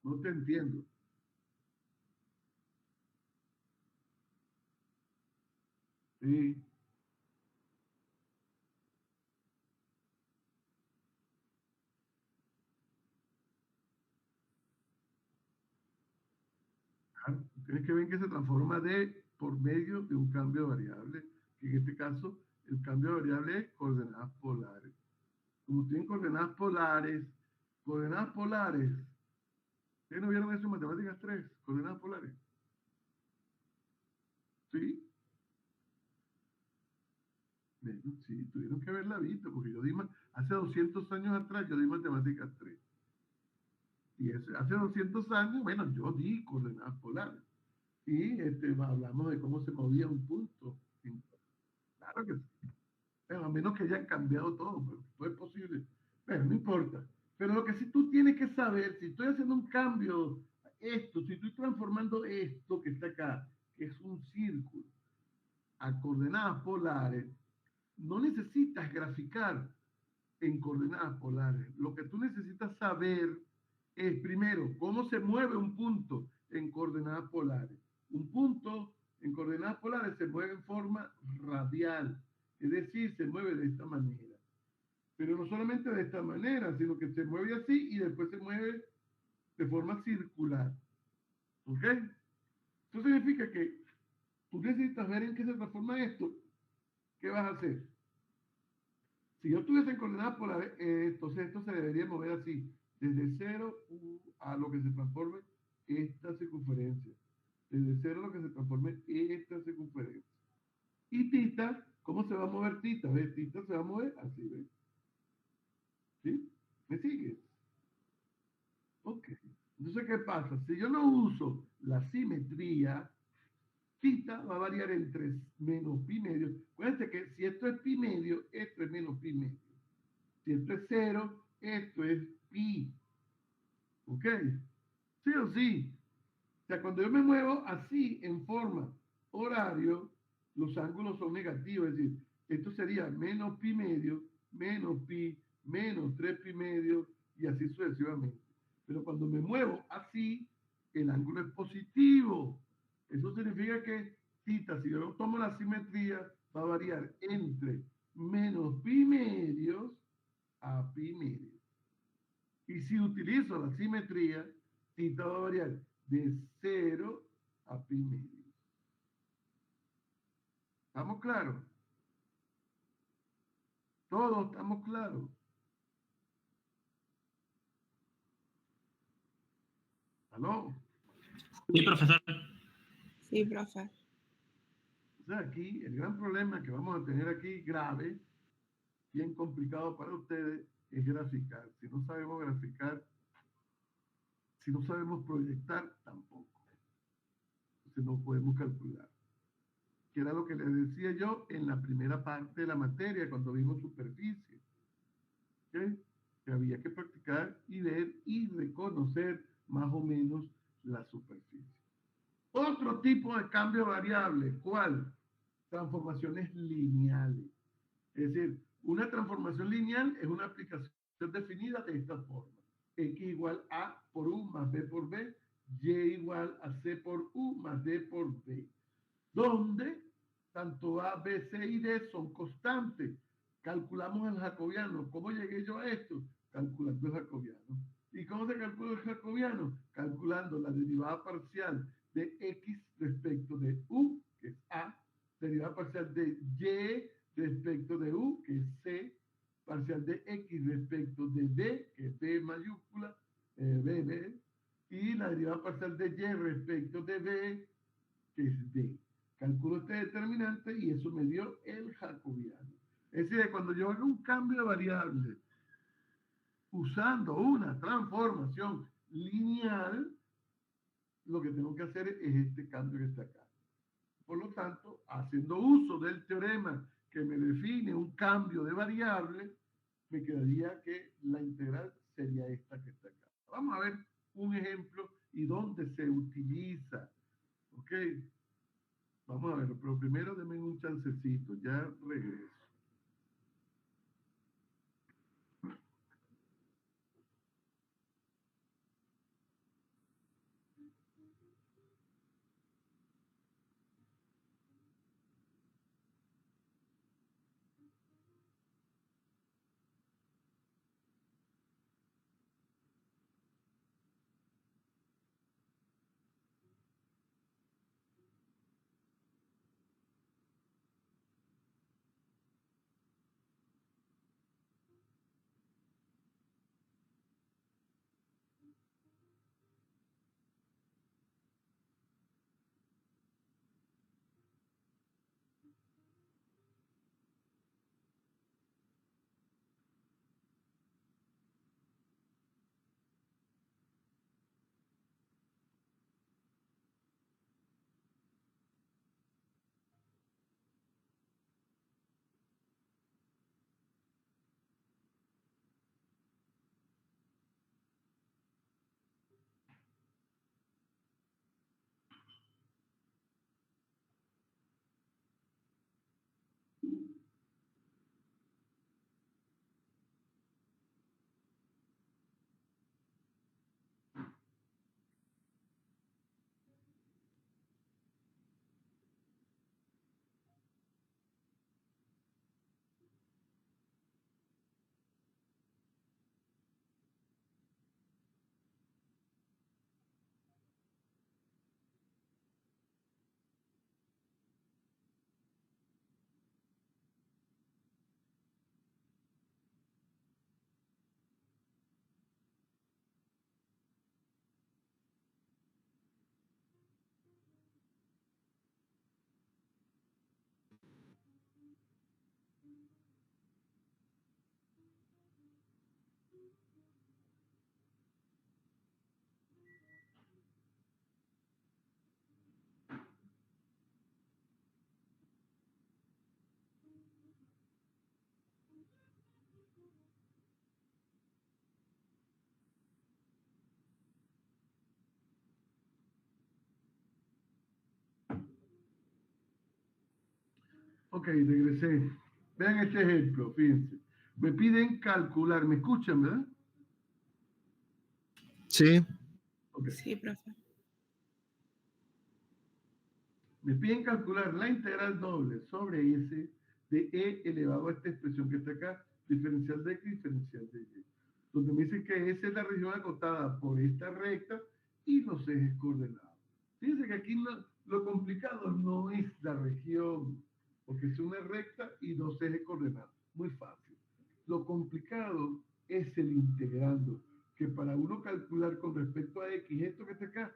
No te entiendo. Sí. Tienes que ver que se transforma de por medio de un cambio de variable, que en este caso el cambio de variable es coordenadas polares. Como tienen coordenadas polares, ¿ustedes no vieron eso en matemáticas 3? Coordenadas polares. ¿Sí? Bueno, sí, tuvieron que haberla visto, porque yo di hace 200 años atrás yo di matemáticas 3. Y hace 200 años, bueno, yo di coordenadas polares. Y hablamos de cómo se movía un punto. Claro que sí. Bueno, a menos que hayan cambiado todo, pero todo es posible. Pero no importa. Pero lo que sí tú tienes que saber, si estoy haciendo un cambio, si estoy transformando esto que está acá, que es un círculo, a coordenadas polares, no necesitas graficar en coordenadas polares. Lo que tú necesitas saber es, primero, cómo se mueve un punto en coordenadas polares. Un punto en coordenadas polares se mueve en forma radial, es decir, se mueve de esta manera. Pero no solamente de esta manera, sino que se mueve así y después se mueve de forma circular. ¿Ok? Eso significa que tú necesitas ver en qué se transforma esto. ¿Qué vas a hacer? Si yo estuviese en coordenadas polares, entonces esto se debería mover así, desde 0 a lo que se transforme esta circunferencia. Desde 0 a lo que se transforme esta circunferencia. Y tita, ¿cómo se va a mover tita? ¿Ves? Tita se va a mover así, ¿ves? ¿Sí? ¿Me sigues? Ok. Entonces, ¿qué pasa? Si yo no uso la simetría, tita va a variar entre menos pi medio. Acuérdense que si esto es pi medio, esto es menos pi medio. Si esto es 0, esto es pi. ¿Ok? Sí o sí. O sea, cuando yo me muevo así en forma horario, los ángulos son negativos. Es decir, esto sería menos pi medio, menos 3 pi medio y así sucesivamente. Pero cuando me muevo así, el ángulo es positivo. Eso significa que tita, si yo tomo la simetría, va a variar entre menos pi medios a pi medio. Y si utilizo la simetría, tita va a variar de 0 a pi medio. ¿Estamos claros? Todos estamos claros. ¿Aló?
Sí, profesor.
Sí, profe.
O sea, aquí el gran problema que vamos a tener aquí, grave, bien complicado para ustedes, es graficar. Si no sabemos graficar, si no sabemos proyectar, tampoco. Entonces no podemos calcular. Que era lo que les decía yo en la primera parte de la materia, cuando vimos superficie. ¿Okay? Que había que practicar y ver y reconocer más o menos la superficie. Otro tipo de cambio variable, ¿cuál? Transformaciones lineales. Es decir, una transformación lineal es una aplicación definida de esta forma. X igual A por U más B por B, Y igual a C por U más D por B. Donde tanto A, B, C y D son constantes. Calculamos el jacobiano. ¿Cómo llegué yo a esto? Calculando el jacobiano. ¿Y cómo se calcula el jacobiano? Calculando la derivada parcial de X respecto de U, que es A, derivada parcial de Y respecto de U, que es C, parcial de X respecto de B, que es B mayúscula, BB, y la derivada parcial de Y respecto de B, que es D. Calculo este determinante y eso me dio el jacobiano. Es decir, cuando yo hago un cambio de variable usando una transformación lineal, lo que tengo que hacer es este cambio que está acá. Por lo tanto, haciendo uso del teorema que me define un cambio de variable, me quedaría que la integral sería esta que está acá. Vamos a ver un ejemplo y dónde se utiliza. ¿Ok? Vamos a ver, pero primero denme un chancecito, ya regreso. Ok, regresé. Vean este ejemplo, fíjense. Me piden calcular, ¿me escuchan, verdad?
Sí,
Ok.
Sí, profe.
Me piden calcular la integral doble sobre S de E elevado a esta expresión que está acá, diferencial de X, diferencial de Y. Donde me dicen que S es la región acotada por esta recta y los ejes coordenados. Fíjense que aquí lo complicado no es la región, porque es una recta y dos ejes coordenados. Muy fácil. Lo complicado es el integrando, que para uno calcular con respecto a X, esto que está acá,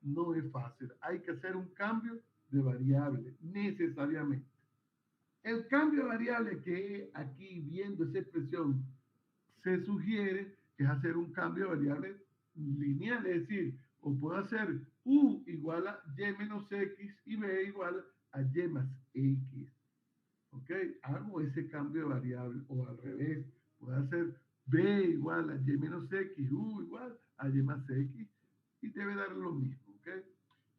no es fácil. Hay que hacer un cambio de variable, necesariamente. El cambio de variable que aquí, viendo esa expresión, se sugiere que es hacer un cambio de variable lineal, es decir, o puedo hacer u igual a y menos x y b igual a y más x. ¿Ok? Hago ese cambio de variable, o al revés, puedo hacer b igual a y menos x, u igual a y más x, y debe dar lo mismo. ¿Ok?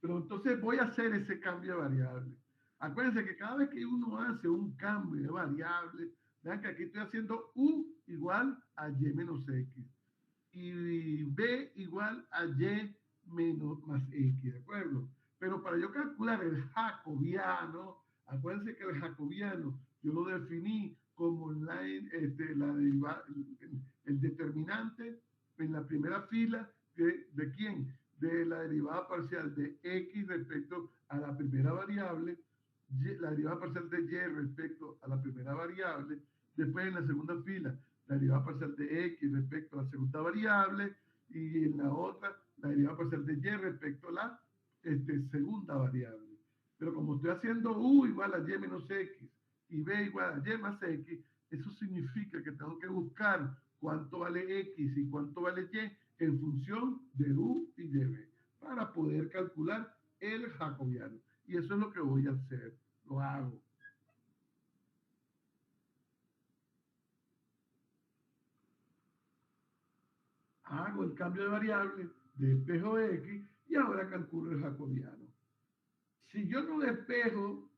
Pero entonces voy a hacer ese cambio de variable. Acuérdense que cada vez que uno hace un cambio de variable, vean que aquí estoy haciendo u igual a y menos x y b igual a y menos más x, ¿de acuerdo? Pero para yo calcular el jacobiano, acuérdense que el jacobiano yo lo definí como el determinante en la primera fila de quién? De la derivada parcial de x respecto a la primera variable, la derivada parcial de y respecto a la primera variable, después en la segunda fila la derivada parcial de x respecto a la segunda variable y en la otra la derivada parcial de y respecto a la segunda variable. Pero como estoy haciendo u igual a y menos x y b igual a y más x, eso significa que tengo que buscar cuánto vale x y cuánto vale y en función de u y de b para poder calcular el jacobiano. Y eso es lo que voy a hacer. Lo hago. Hago el cambio de variable, despejo x y ahora calculo el jacobiano. Si yo no despejo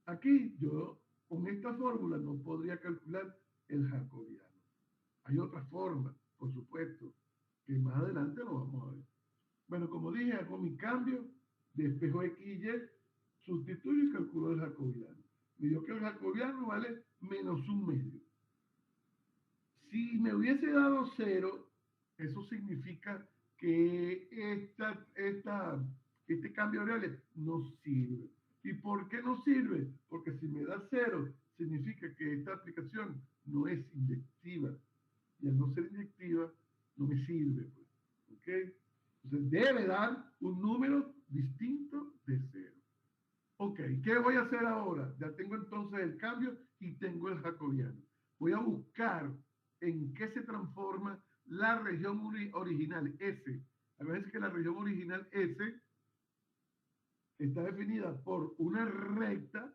aquí, yo con esta fórmula no podría calcular el jacobiano. Hay otra forma, por supuesto, que más adelante lo vamos a ver. Bueno, como dije, hago mi cambio, despejo x y y, sustituyo y calculo el jacobiano. Me dio que el jacobiano vale menos un medio. Si me hubiese dado 0, eso significa que este cambio de variable no sirve. ¿Y por qué no sirve? Porque si me da 0, significa que esta aplicación no es inyectiva. Y al no ser inyectiva, no me sirve. Pues. ¿Ok? Entonces debe dar un número distinto de 0. Ok, ¿qué voy a hacer ahora? Ya tengo entonces el cambio y tengo el jacobiano. Voy a buscar en qué se transforma la región original S. A veces que la región original S está definida por una recta,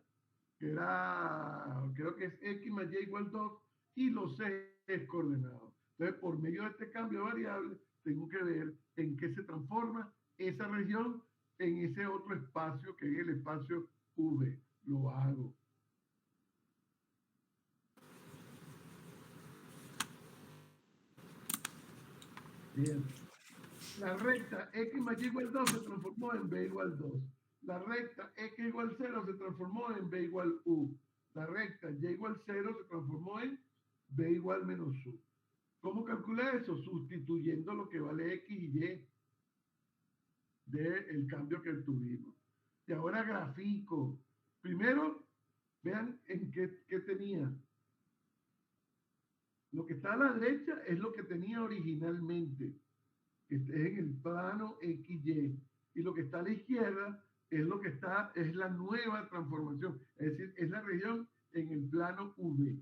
que era, creo que es x más y igual 2, y los ejes coordenados. Entonces, por medio de este cambio de variable, tengo que ver en qué se transforma esa región en ese otro espacio, que es el espacio V. Lo hago. Bien. La recta x más y igual 2 se transformó en b igual 2. La recta x igual 0 se transformó en b igual u. La recta y igual 0 se transformó en b igual menos u. ¿Cómo calculé eso? Sustituyendo lo que vale x y y del cambio que tuvimos. Y ahora grafico. Primero, vean en qué tenía. Lo que está a la derecha es lo que tenía originalmente, que es en el plano XY. Y lo que está a la izquierda es lo que está, es la nueva transformación. Es decir, es la región en el plano V.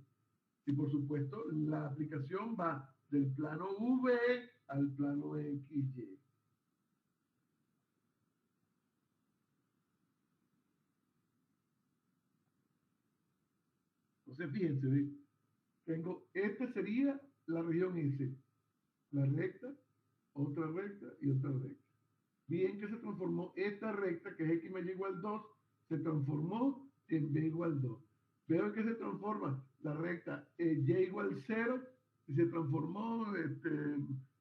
Y por supuesto, la aplicación va del plano V al plano XY. Entonces, fíjense, ¿ve? Tengo, esta sería la región S, la recta, otra recta y otra recta. Bien que se transformó esta recta, que es x más y igual 2, se transformó en b igual 2. Veo que se transforma la recta y igual 0 y se transformó,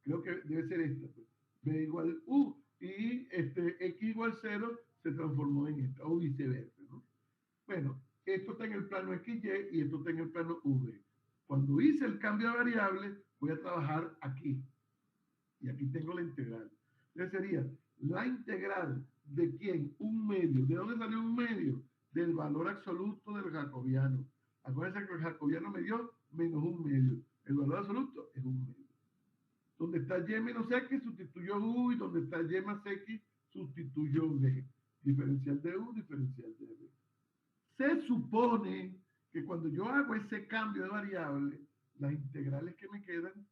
creo que debe ser esta, pues, b igual u y x igual 0 se transformó en esta o viceversa, ¿no? Bueno, esto está en el plano XY y esto está en el plano V. Cuando hice el cambio de variable, voy a trabajar aquí. Y aquí tengo la integral. Entonces sería la integral de quién, un medio. ¿De dónde salió un medio? Del valor absoluto del jacobiano. Acuérdense que el jacobiano me dio menos un medio. El valor absoluto es un medio. Donde está y menos x sustituyó u y donde está y más x sustituyó b. Diferencial de u, diferencial de b. Se supone que cuando yo hago ese cambio de variable, las integrales que me quedan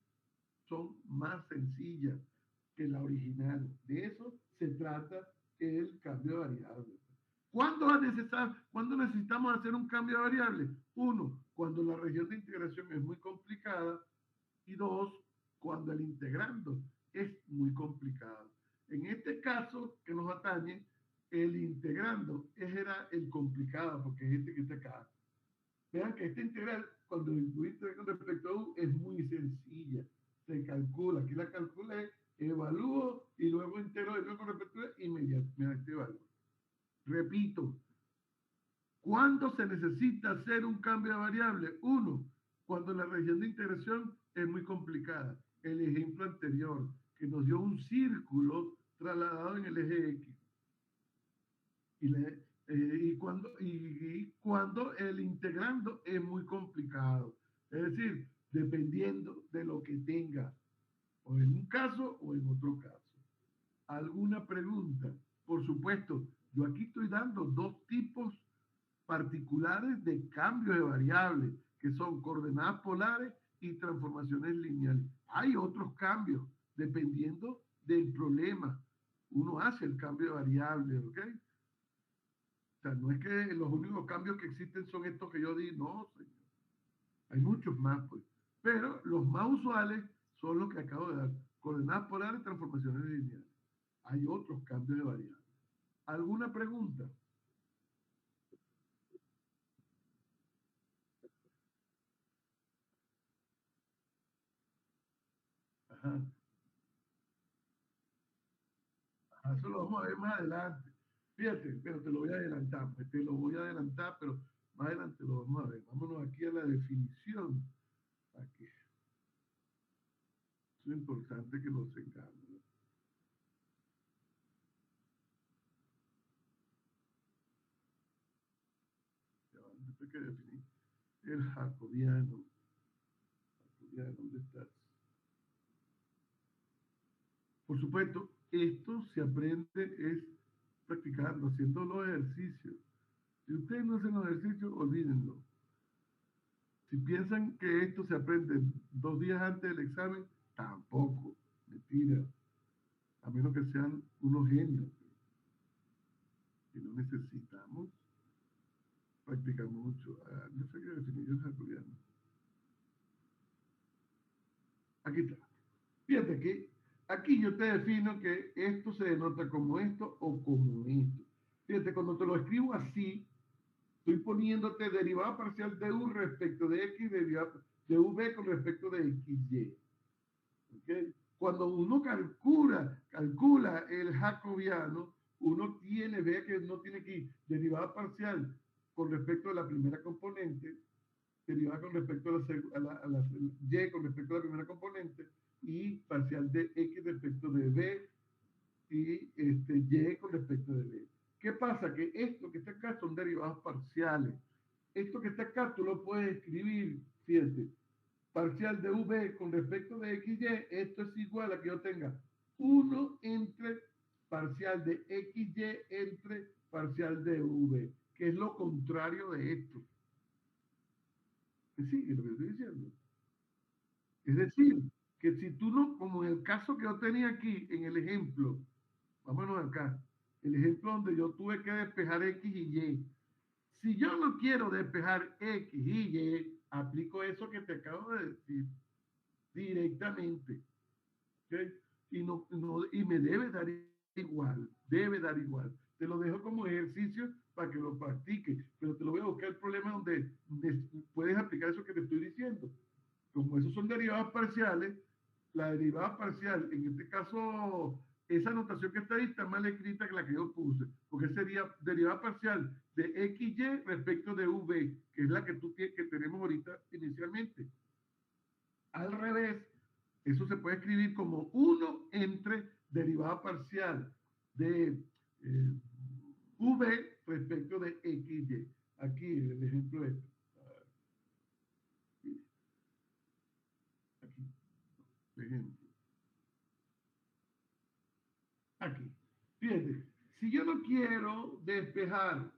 son más sencillas que la original. De eso se trata el cambio de variable. ¿Cuándo necesitamos hacer un cambio de variable? Uno, cuando la región de integración es muy complicada. Y dos, cuando el integrando es muy complicado. En este caso que nos atañe, el integrando era el complicado, porque es este que está acá. Vean que esta integral, cuando lo incluiste con respecto a u, es muy sencilla. Se calcula, aquí la calculé, evalúo y luego integro de nuevo con respecto a u y me da este valor. Repito, ¿cuándo se necesita hacer un cambio de variable? Uno, cuando la región de integración es muy complicada. El ejemplo anterior, que nos dio un círculo trasladado en el eje X. Y cuando el integrando es muy complicado. Es decir, dependiendo de lo que tenga, o en un caso o en otro caso. ¿Alguna pregunta? Por supuesto, yo aquí estoy dando dos tipos particulares de cambio de variables, que son coordenadas polares y transformaciones lineales. Hay otros cambios, dependiendo del problema. Uno hace el cambio de variables, ¿ok? O sea, no es que los únicos cambios que existen son estos que yo di, no, señor. Hay muchos más, pues. Pero los más usuales son los que acabo de dar. Coordenadas polares y transformaciones lineales. Hay otros cambios de variables. ¿Alguna pregunta? Ajá. Eso lo vamos a ver más adelante. Fíjate, pero te lo voy a adelantar, pues te lo voy a adelantar, pero más adelante lo vamos a ver. Vámonos aquí a la definición. Aquí. Es importante que lo tengamos, ¿no? Después que definir el jacobiano. Jacobiano, ¿dónde estás? Por supuesto, esto se aprende es practicando, haciendo los ejercicios. Si ustedes no hacen los ejercicios, olvídenlo. Si piensan que esto se aprende 2 días antes del examen, tampoco. Mentira. A menos que sean unos genios. Y no necesitamos practicar mucho. No sé qué definición jacobiano. Aquí está. Fíjate que aquí yo te defino que esto se denota como esto o como esto. Fíjate, cuando te lo escribo así, estoy poniéndote derivada parcial de u respecto de x, derivada de v con respecto de xy. ¿Okay? Cuando uno calcula el jacobiano, uno ve que no tiene aquí derivada parcial con respecto a la primera componente, derivada con respecto a la y con respecto a la primera componente, y parcial de x respecto de b y y con respecto de b. ¿Qué pasa? Que esto que está acá son derivadas parciales. Esto que está acá tú lo puedes escribir, fíjate, parcial de v con respecto de xy, esto es igual a que yo tenga 1 entre parcial de xy entre parcial de v, que es lo contrario de esto. Sí, lo que estoy diciendo. Es decir, que si tú no, como en el caso que yo tenía aquí, en el ejemplo, vámonos acá, el ejemplo donde yo tuve que despejar x y y. Si yo no quiero despejar x y y, aplico eso que te acabo de decir directamente. ¿Okay? Y me debe dar igual, debe dar igual. Te lo dejo como ejercicio para que lo practiques, pero te lo voy a buscar el problema donde puedes aplicar eso que te estoy diciendo. Como esos son derivadas parciales, la derivada parcial, en este caso, esa notación que está ahí está mal escrita que la que yo puse, porque sería derivada parcial de XY respecto de V, que es la que que tenemos ahorita inicialmente. Al revés, eso se puede escribir como 1 entre derivada parcial de V respecto de XY. Aquí el ejemplo es aquí, por ejemplo. Aquí. Fíjate, si yo no quiero despejar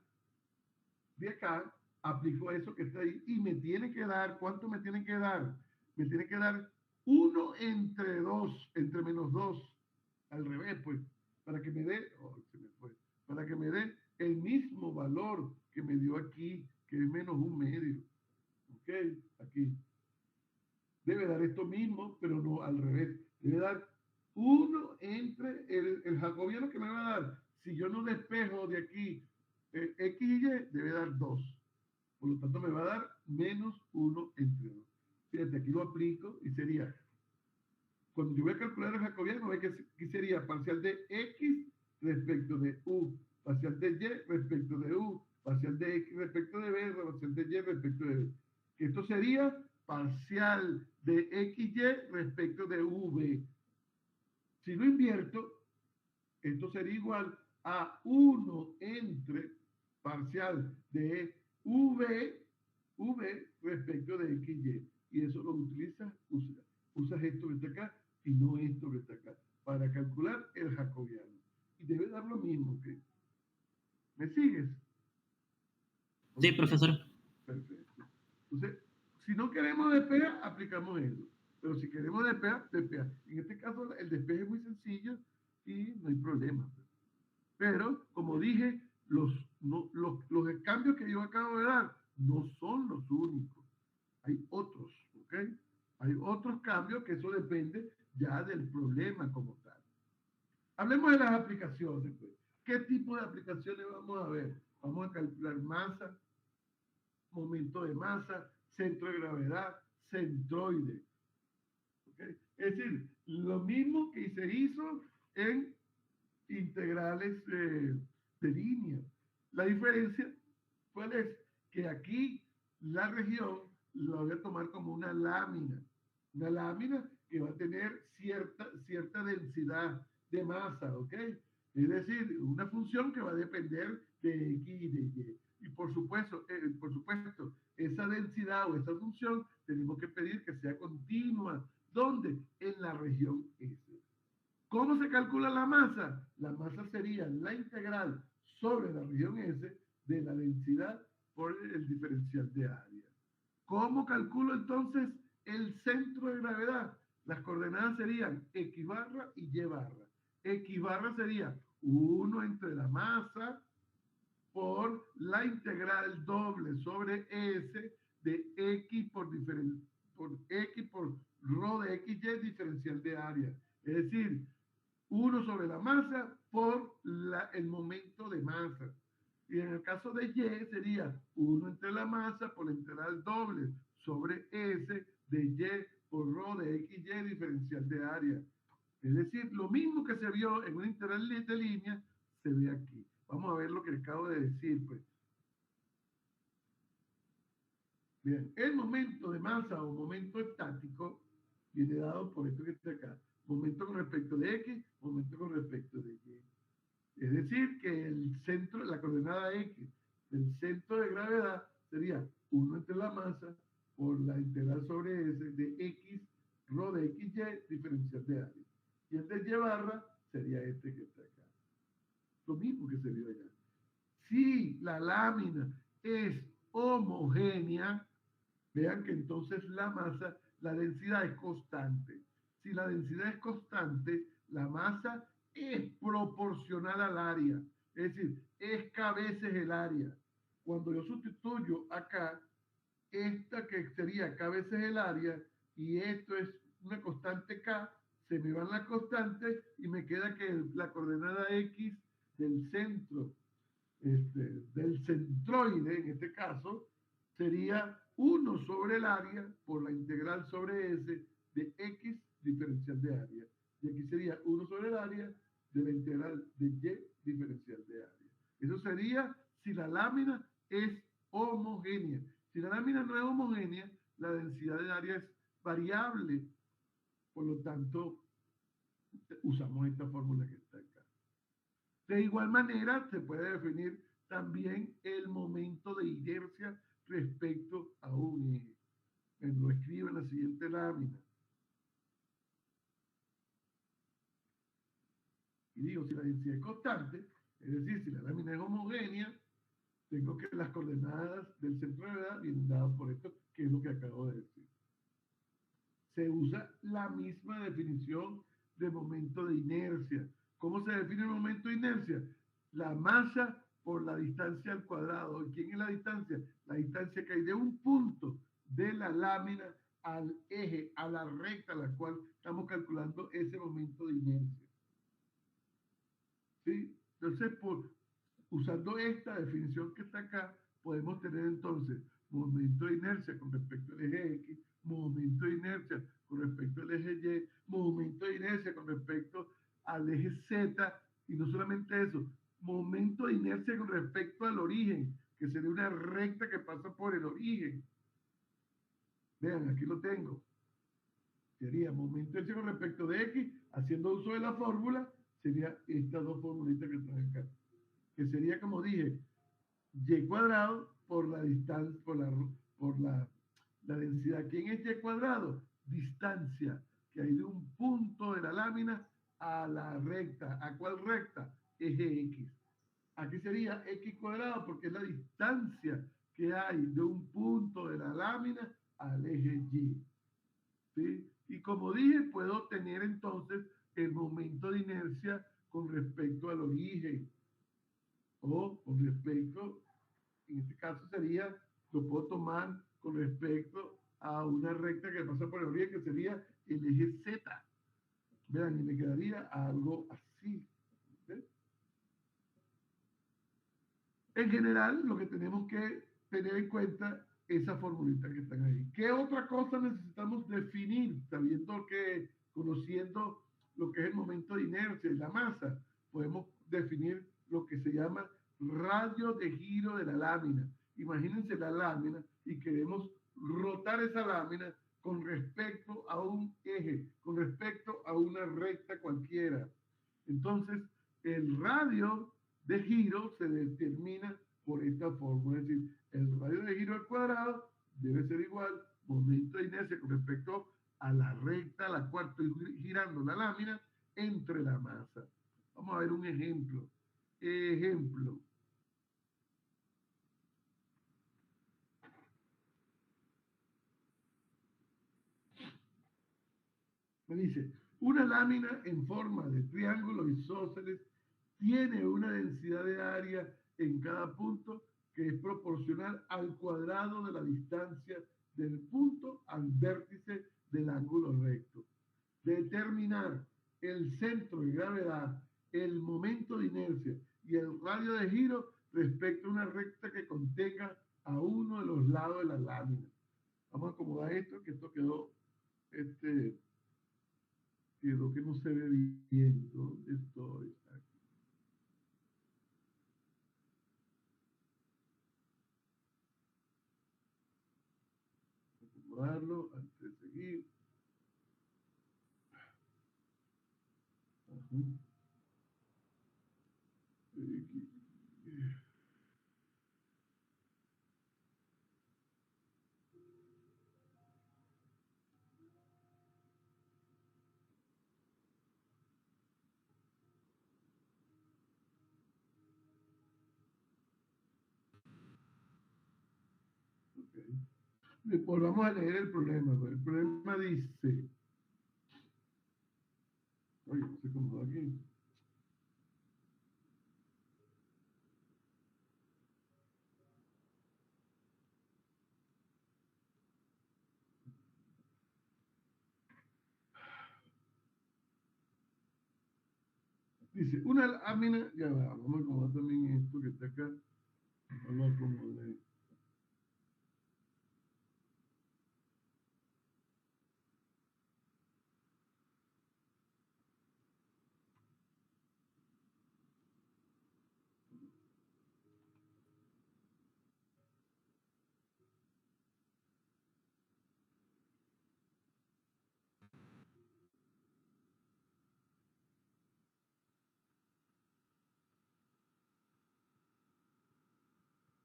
de acá, aplico eso que está ahí y me tiene que dar, ¿cuánto me tiene que dar? Me tiene que dar 1 entre 2, entre menos 2, al revés, pues, para que me dé, oh, se me fue, para que me dé el mismo valor que me dio aquí, que es menos 1/2. ¿Ok? Aquí. Debe dar esto mismo, pero no al revés. Debe dar 1 entre el jacobiano que me va a dar. Si yo no despejo de aquí X y Y, debe dar 2. Por lo tanto, me va a dar menos 1 entre 2. Fíjate, aquí lo aplico y sería, cuando yo voy a calcular el jacobiano, ve que aquí sería parcial de X respecto de U, parcial de Y respecto de U, parcial de X respecto de B, parcial de Y respecto de B. Que esto sería parcial de XY respecto de V. Si lo invierto, esto sería igual a 1 entre parcial de V respecto de XY. Y eso lo usas esto que está acá y no esto que está acá, para calcular el jacobiano. Y debe dar lo mismo que... ¿Me sigues?
Sí, profesor.
Perfecto. Entonces, si no queremos despejar, aplicamos eso. Pero si queremos despejar, despejar. En este caso, el despeje es muy sencillo y no hay problema. Pero, como dije, los cambios que yo acabo de dar no son los únicos. Hay otros, ¿ok? Hay otros cambios que eso depende ya del problema como tal. Hablemos de las aplicaciones, pues. ¿Qué tipo de aplicaciones vamos a ver? Vamos a calcular masa, momento de masa, centro de gravedad, centroide. ¿Okay? Es decir, lo mismo que se hizo en integrales de línea. La diferencia, ¿cuál es? Que aquí la región la voy a tomar como una lámina que va a tener cierta densidad de masa, ¿ok? Es decir, una función que va a depender de X y de Y. Y por supuesto, esa densidad o esa función tenemos que pedir que sea continua. ¿Dónde? En la región S. ¿Cómo se calcula la masa? La masa sería la integral sobre la región S de la densidad por el diferencial de área. ¿Cómo calculo entonces el centro de gravedad? Las coordenadas serían X barra y Y barra. X barra sería 1 entre la masa por la integral doble sobre S de X por X por rho de XY diferencial de área. Es decir, 1 sobre la masa por el momento de masa. Y en el caso de Y sería 1 entre la masa por la integral doble sobre S de Y por rho de XY diferencial de área. Es decir, lo mismo que se vio en una integral de línea, se ve aquí. Vamos a ver lo que acabo de decir, pues. Bien, el momento de masa o momento estático viene dado por esto que está acá. Momento con respecto de X, momento con respecto de Y. Es decir, que el centro, la coordenada X del centro de gravedad sería 1 entre la masa por la integral sobre S de X, rho de XY, diferencial de área. Y el de Y barra sería este que está acá. Lo mismo que se vio allá. Si la lámina es homogénea, vean que entonces la masa, la densidad es constante. Si la densidad es constante, la masa es proporcional al área. Es decir, es K veces el área. Cuando yo sustituyo acá, esta que sería K veces el área, y esto es una constante K, se me van las constantes y me queda que la coordenada X del centro, del centroide, en este caso, sería 1 sobre el área por la integral sobre S de X diferencial de área. Y aquí sería 1 sobre el área de la integral de Y diferencial de área. Eso sería si la lámina es homogénea. Si la lámina no es homogénea, la densidad de área es variable. Por lo tanto, usamos esta fórmula que está acá. De igual manera, se puede definir también el momento de inercia respecto a un eje. Me lo escribo en la siguiente lámina. Y digo, si la densidad es constante, es decir, si la lámina es homogénea, tengo que las coordenadas del centro de gravedad vienen dadas por esto, que es lo que acabo de decir. Se usa la misma definición de momento de inercia. ¿Cómo se define el momento de inercia? La masa por la distancia al cuadrado. ¿Quién es la distancia? La distancia que hay de un punto de la lámina al eje, a la recta a la cual estamos calculando ese momento de inercia. ¿Sí? Entonces, usando esta definición que está acá, podemos tener entonces momento de inercia con respecto al eje X, momento de inercia con respecto al eje Y, momento de inercia con respecto al eje Z, y no solamente eso, momento de inercia con respecto al origen, que sería una recta que pasa por el origen. Vean, aquí lo tengo. Sería momento de inercia con respecto de X, haciendo uso de la fórmula, sería estas dos formulitas que están acá. Que sería, como dije, y cuadrado por la distancia, por la densidad. ¿Quién es y cuadrado? Distancia que hay de un punto de la lámina a la recta. ¿A cuál recta? Eje X. Aquí sería X cuadrado porque es la distancia que hay de un punto de la lámina al eje Y. ¿Sí? Y como dije, puedo tener entonces el momento de inercia con respecto al origen o con respecto, en este caso sería, lo puedo tomar con respecto a una recta que pasa por el origen, que sería el eje Z. Vean, y me quedaría algo así. ¿Ven? En general, lo que tenemos que tener en cuenta es esa formulita que están ahí. ¿Qué otra cosa necesitamos definir? Sabiendo que, conociendo lo que es el momento de inercia y la masa, podemos definir lo que se llama radio de giro de la lámina. Imagínense la lámina y queremos rotar esa lámina con respecto a un eje, con respecto a una recta cualquiera. Entonces, el radio de giro se determina por esta fórmula, es decir, el radio de giro al cuadrado debe ser igual momento de inercia con respecto a la recta a la cual estoy girando la lámina entre la masa. Vamos a ver un ejemplo. Ejemplo. Me dice, una lámina en forma de triángulo isósceles tiene una densidad de área en cada punto que es proporcional al cuadrado de la distancia del punto al vértice del ángulo recto. Determinar el centro de gravedad, el momento de inercia y el radio de giro respecto a una recta que contenga a uno de los lados de la lámina. Vamos a acomodar esto, que esto quedó, quedó que no se ve bien. ¿Dónde estoy? Aquí. Acomodarlo antes de seguir. Ajá. Aquí. Okay. Volvamos a leer el problema. El problema dice, oye, no sé cómo va aquí. Dice, una lámina, ya va, vamos a acomodar también esto que está acá. No lo acomodé.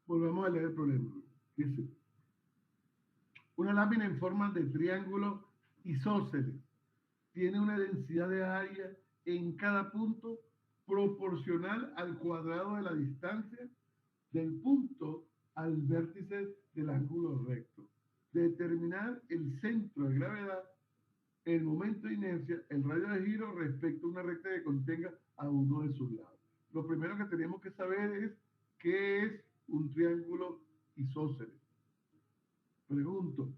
Volvamos a leer el problema. Dice, una lámina en forma de triángulo isósceles tiene una densidad de área en cada punto proporcional al cuadrado de la distancia del punto al vértice del ángulo recto. Determinar el centro de gravedad, el momento de inercia, el radio de giro respecto a una recta que contenga a uno de sus lados. Lo primero que tenemos que saber es qué es un triángulo isósceles. Pregunto,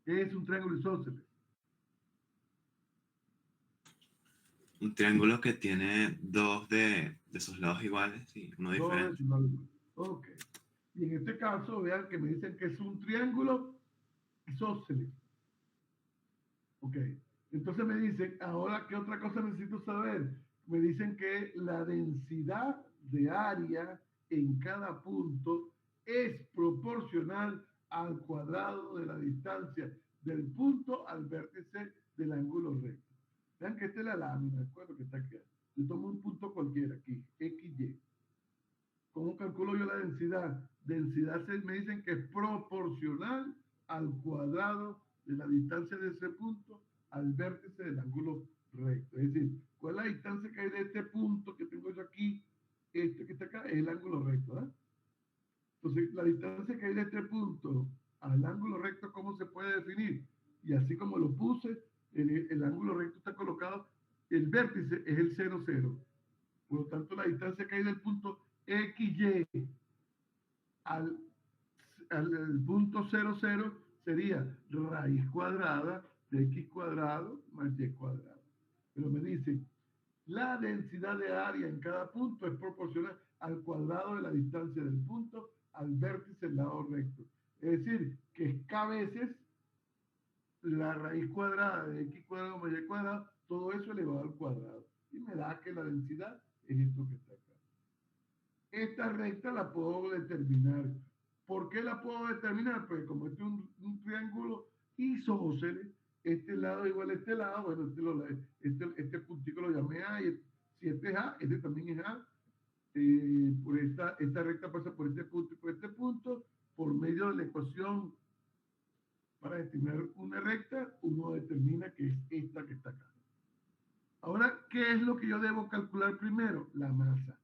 ¿qué es un triángulo isósceles?
Un triángulo que tiene dos de sus lados iguales y uno diferente.
Ok. Y en este caso, vean que me dicen que es un triángulo isósceles. Ok. Entonces me dicen, ahora, ¿qué otra cosa necesito saber? Me dicen que la densidad de área en cada punto es proporcional al cuadrado de la distancia del punto al vértice del ángulo recto. Vean que esta es la lámina, ¿de acuerdo? Que está aquí. Yo tomo un punto cualquiera aquí, XY. ¿Cómo calculo yo la densidad? Me dicen que es proporcional al cuadrado de la distancia de ese punto al vértice del ángulo recto. Es decir, ¿cuál es la distancia que hay de este punto que tengo yo aquí? Este que está acá es el ángulo recto, ¿verdad? Entonces, la distancia que hay de este punto al ángulo recto, ¿cómo se puede definir? Y así como lo puse, el ángulo recto está colocado, el vértice es el 0, 0. Por lo tanto, la distancia que hay del punto XY al, al punto 0, 0 sería raíz cuadrada de X cuadrado más Y cuadrado. Pero me dicen, la densidad de área en cada punto es proporcional al cuadrado de la distancia del punto al vértice del lado recto. Es decir, que es K veces la raíz cuadrada de X cuadrado más Y cuadrado, todo eso elevado al cuadrado. Y me da que la densidad es esto que está acá. Esta recta la puedo determinar. ¿Por qué la puedo determinar? Pues como este es un triángulo isósceles, este lado igual a este lado, bueno, este puntico lo llamé A, y si este es A, este también es A. Por esta recta pasa por este punto y por este punto, por medio de la ecuación para determinar una recta, uno determina que es esta que está acá. Ahora, ¿qué es lo que yo debo calcular primero? La masa.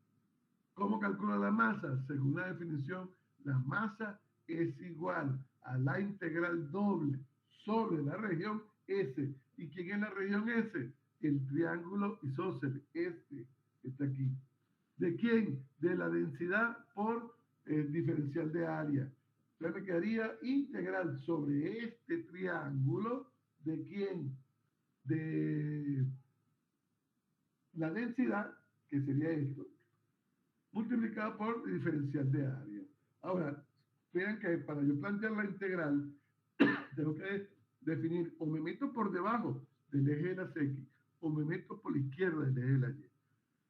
¿Cómo calculo la masa? Según la definición, la masa es igual a la integral doble sobre la región S. ¿Y quién es la región S? El triángulo isósceles, este está aquí. ¿De quién? De la densidad por el diferencial de área. Entonces me quedaría integral sobre este triángulo. ¿De quién? De la densidad, que sería esto, multiplicado por el diferencial de área. Ahora, vean que para yo plantear la integral, tengo que definir o me meto por debajo del eje de las X o me meto por la izquierda del eje de la Y.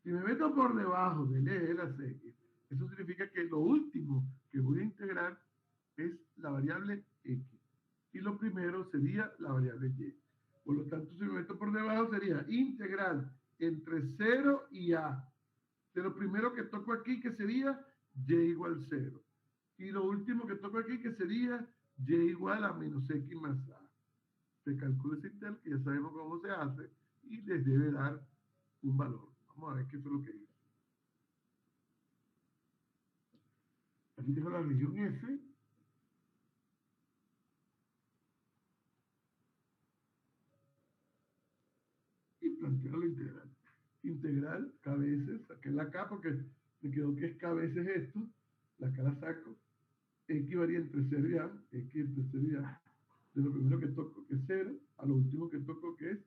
Si me meto por debajo del eje de las X, eso significa que lo último que voy a integrar es la variable X. Y lo primero sería la variable Y. Por lo tanto, si me meto por debajo sería integral entre 0 y A. De lo primero que toco aquí, que sería Y igual 0. Y lo último que toco aquí, que sería Y igual a menos X más A. Se calcula ese integral, que ya sabemos cómo se hace, y les debe dar un valor. Vamos a ver qué fue lo que hizo. Aquí tengo la región F. Y planteo la integral. Integral, K veces, saqué la K porque me quedó que es K veces esto. La K la saco. X varía entre 0 y A. X entre 0 y A. De lo primero que toco, que es 0, a lo último que toco, que es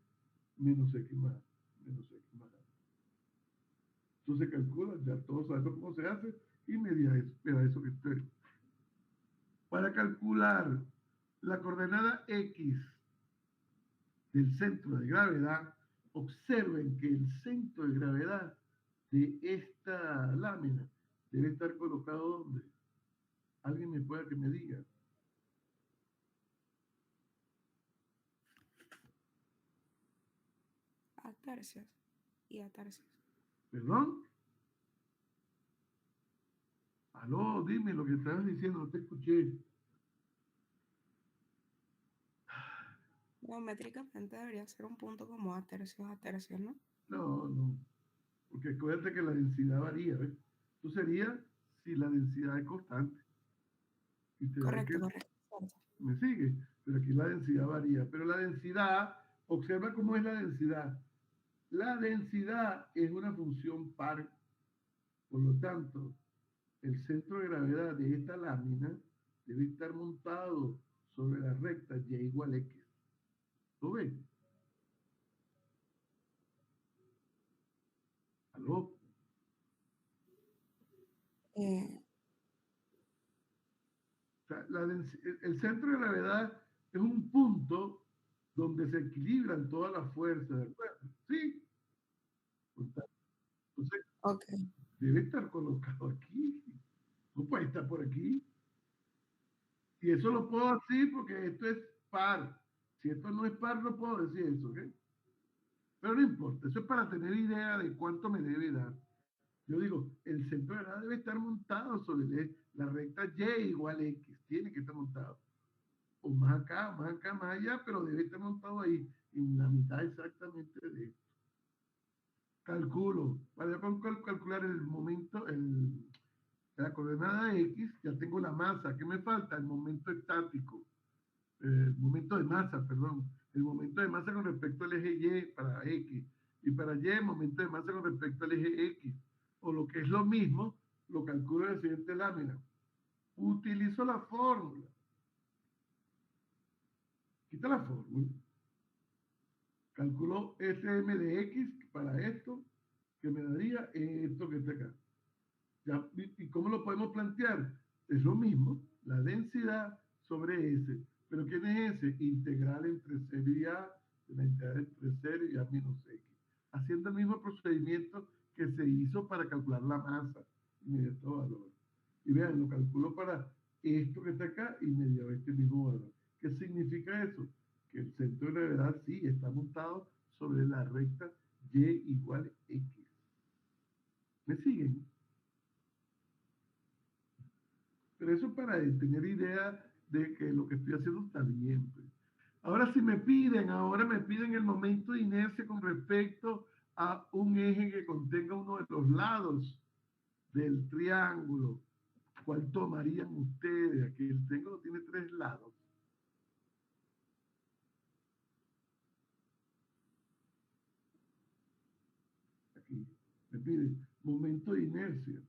menos X más A. Menos X más A. Entonces calcula, ya todos sabemos cómo se hace, y media eso que estoy. Para calcular la coordenada X del centro de gravedad, observen que el centro de gravedad de esta lámina debe estar colocado ¿dónde? ¿Alguien me pueda que me diga?
A tercios y a tercios.
¿Perdón? Aló, dime lo que estabas diciendo, no te escuché.
Geométricamente debería ser un punto como a tercios, ¿no?
No, porque acuérdate que la densidad varía, ¿ves? Tú sería si la densidad es constante. Y te da que,
Correcto.
me sigue, pero aquí la densidad varía. Pero la densidad, observa cómo es la densidad. La densidad es una función par, por lo tanto, el centro de gravedad de esta lámina debe estar montado sobre la recta y igual a x. ¿Lo ven? ¿Aló?
Eh,
O sea, el centro de gravedad es un punto donde se equilibran todas las fuerzas, ¿de acuerdo? Sí. Entonces,
ok.
debe estar colocado aquí. No puede estar por aquí. Y eso lo puedo decir porque esto es par. Si esto no es par, no puedo decir eso, ¿ok? Pero no importa, eso es para tener idea de cuánto me debe dar. Yo digo, el centro de gravedad debe estar montado sobre la recta y igual a x. Tiene que estar montado. O más acá, más allá, pero debe estar montado ahí, en la mitad exactamente de esto. Calculo, para calcular el momento, la coordenada X, ya tengo la masa. ¿Qué me falta? El momento estático. El momento de masa, perdón. El momento de masa con respecto al eje Y para X. Y para Y, el momento de masa con respecto al eje X. O lo que es lo mismo, lo calculo en la siguiente lámina. Utilizo la fórmula. Quita la fórmula. Calculo SM de X para esto, que me daría esto que está acá. Ya, ¿y cómo lo podemos plantear? Es lo mismo, la densidad sobre S. ¿Pero quién es S? Integral entre 0 y A, la integral entre 0 y A menos X. Haciendo el mismo procedimiento que se hizo para calcular la masa y me dio este valor. Y vean, lo calculo para esto que está acá y me dio este mismo valor. ¿Qué significa eso? Que el centro de gravedad sí está montado sobre la recta Y igual X. ¿Me siguen? Pero eso para tener idea de que lo que estoy haciendo está bien. Pues. Ahora ahora me piden el momento de inercia con respecto a un eje que contenga uno de los lados del triángulo. ¿Cuál tomarían ustedes? Aquí el triángulo tiene 3 lados. Aquí me piden momento de inercia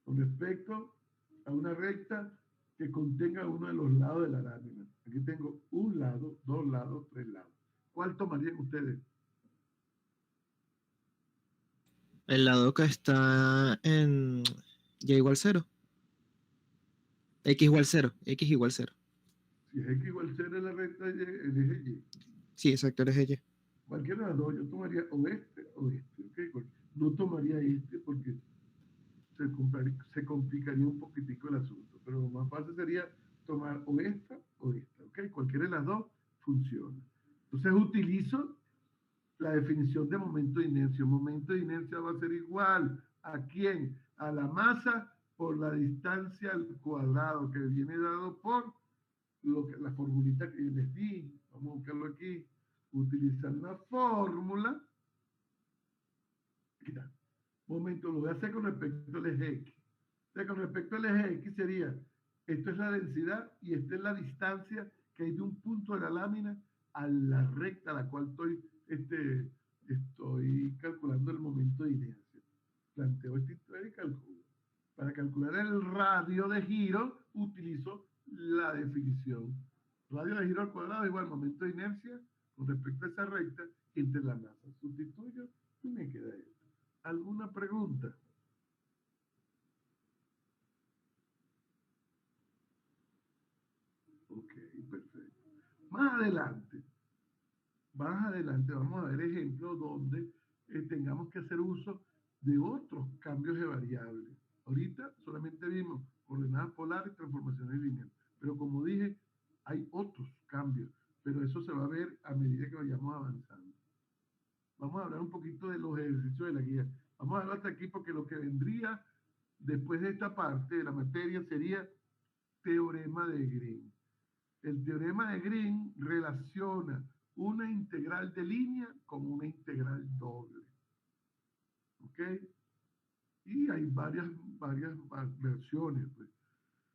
con respecto a una recta que contenga uno de los lados de la lámina. Aquí tengo un lado, 2 lados, 3 lados. ¿Cuál tomarían ustedes?
El lado que está en Y igual 0. X igual 0. X igual 0.
Si es X igual 0 es la recta Y, el eje Y.
Sí, exacto, eres Y.
Cualquiera de las dos, yo tomaría o este, ¿ok? No tomaría este porque se complicaría un poquitico el asunto, pero lo más fácil sería tomar o esta, ¿ok? Cualquiera de las dos funciona. Entonces utilizo la definición de momento de inercia. Momento de inercia va a ser igual ¿a quién? A la masa por la distancia al cuadrado, que viene dado por la formulita que les di. Vamos a buscarlo aquí. Utilizar la fórmula. Aquí está. Momento, lo voy a hacer con respecto al eje X. O sea, con respecto al eje X sería, esto es la densidad y esta es la distancia que hay de un punto de la lámina a la recta a la cual estoy calculando el momento de inercia. Planteo esta historia y calculo. Para calcular el radio de giro, utilizo la definición. Radio de giro al cuadrado igual momento de inercia con respecto a esa recta entre la masa. Sustituyo y me queda esto. ¿Alguna pregunta? Ok, perfecto. Más adelante vamos a ver ejemplos donde tengamos que hacer uso de otros cambios de variables. Ahorita solamente vimos coordenadas polares y transformaciones lineales, pero como dije, hay otros cambios, pero eso se va a ver a medida que vayamos avanzando. Vamos a hablar un poquito de los ejercicios de la guía. Vamos a hablar hasta aquí porque lo que vendría después de esta parte de la materia sería teorema de Green. El teorema de Green relaciona una integral de línea con una integral doble. ¿Ok? Y hay varias versiones. Pues.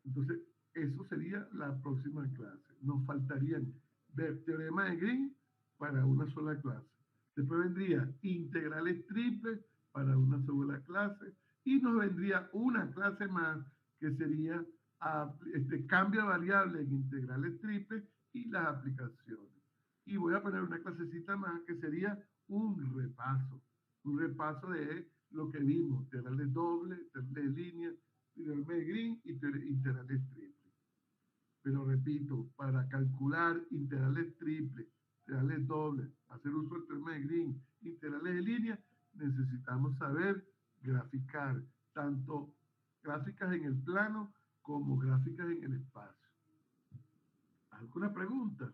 Entonces, eso sería la próxima clase. Nos faltarían ver teorema de Green para una sola clase. Después vendría integrales triples para una sola clase. Y nos vendría una clase más que sería cambio de variables en integrales triples y las aplicaciones. Y voy a poner una clasecita más que sería un repaso de lo que vimos, integrales dobles, integrales de línea, teorema de Green y integrales triples. Pero repito, para calcular integrales triples, integrales dobles, hacer uso del teorema de Green, integrales de línea, necesitamos saber graficar, tanto gráficas en el plano como gráficas en el espacio. ¿Alguna pregunta?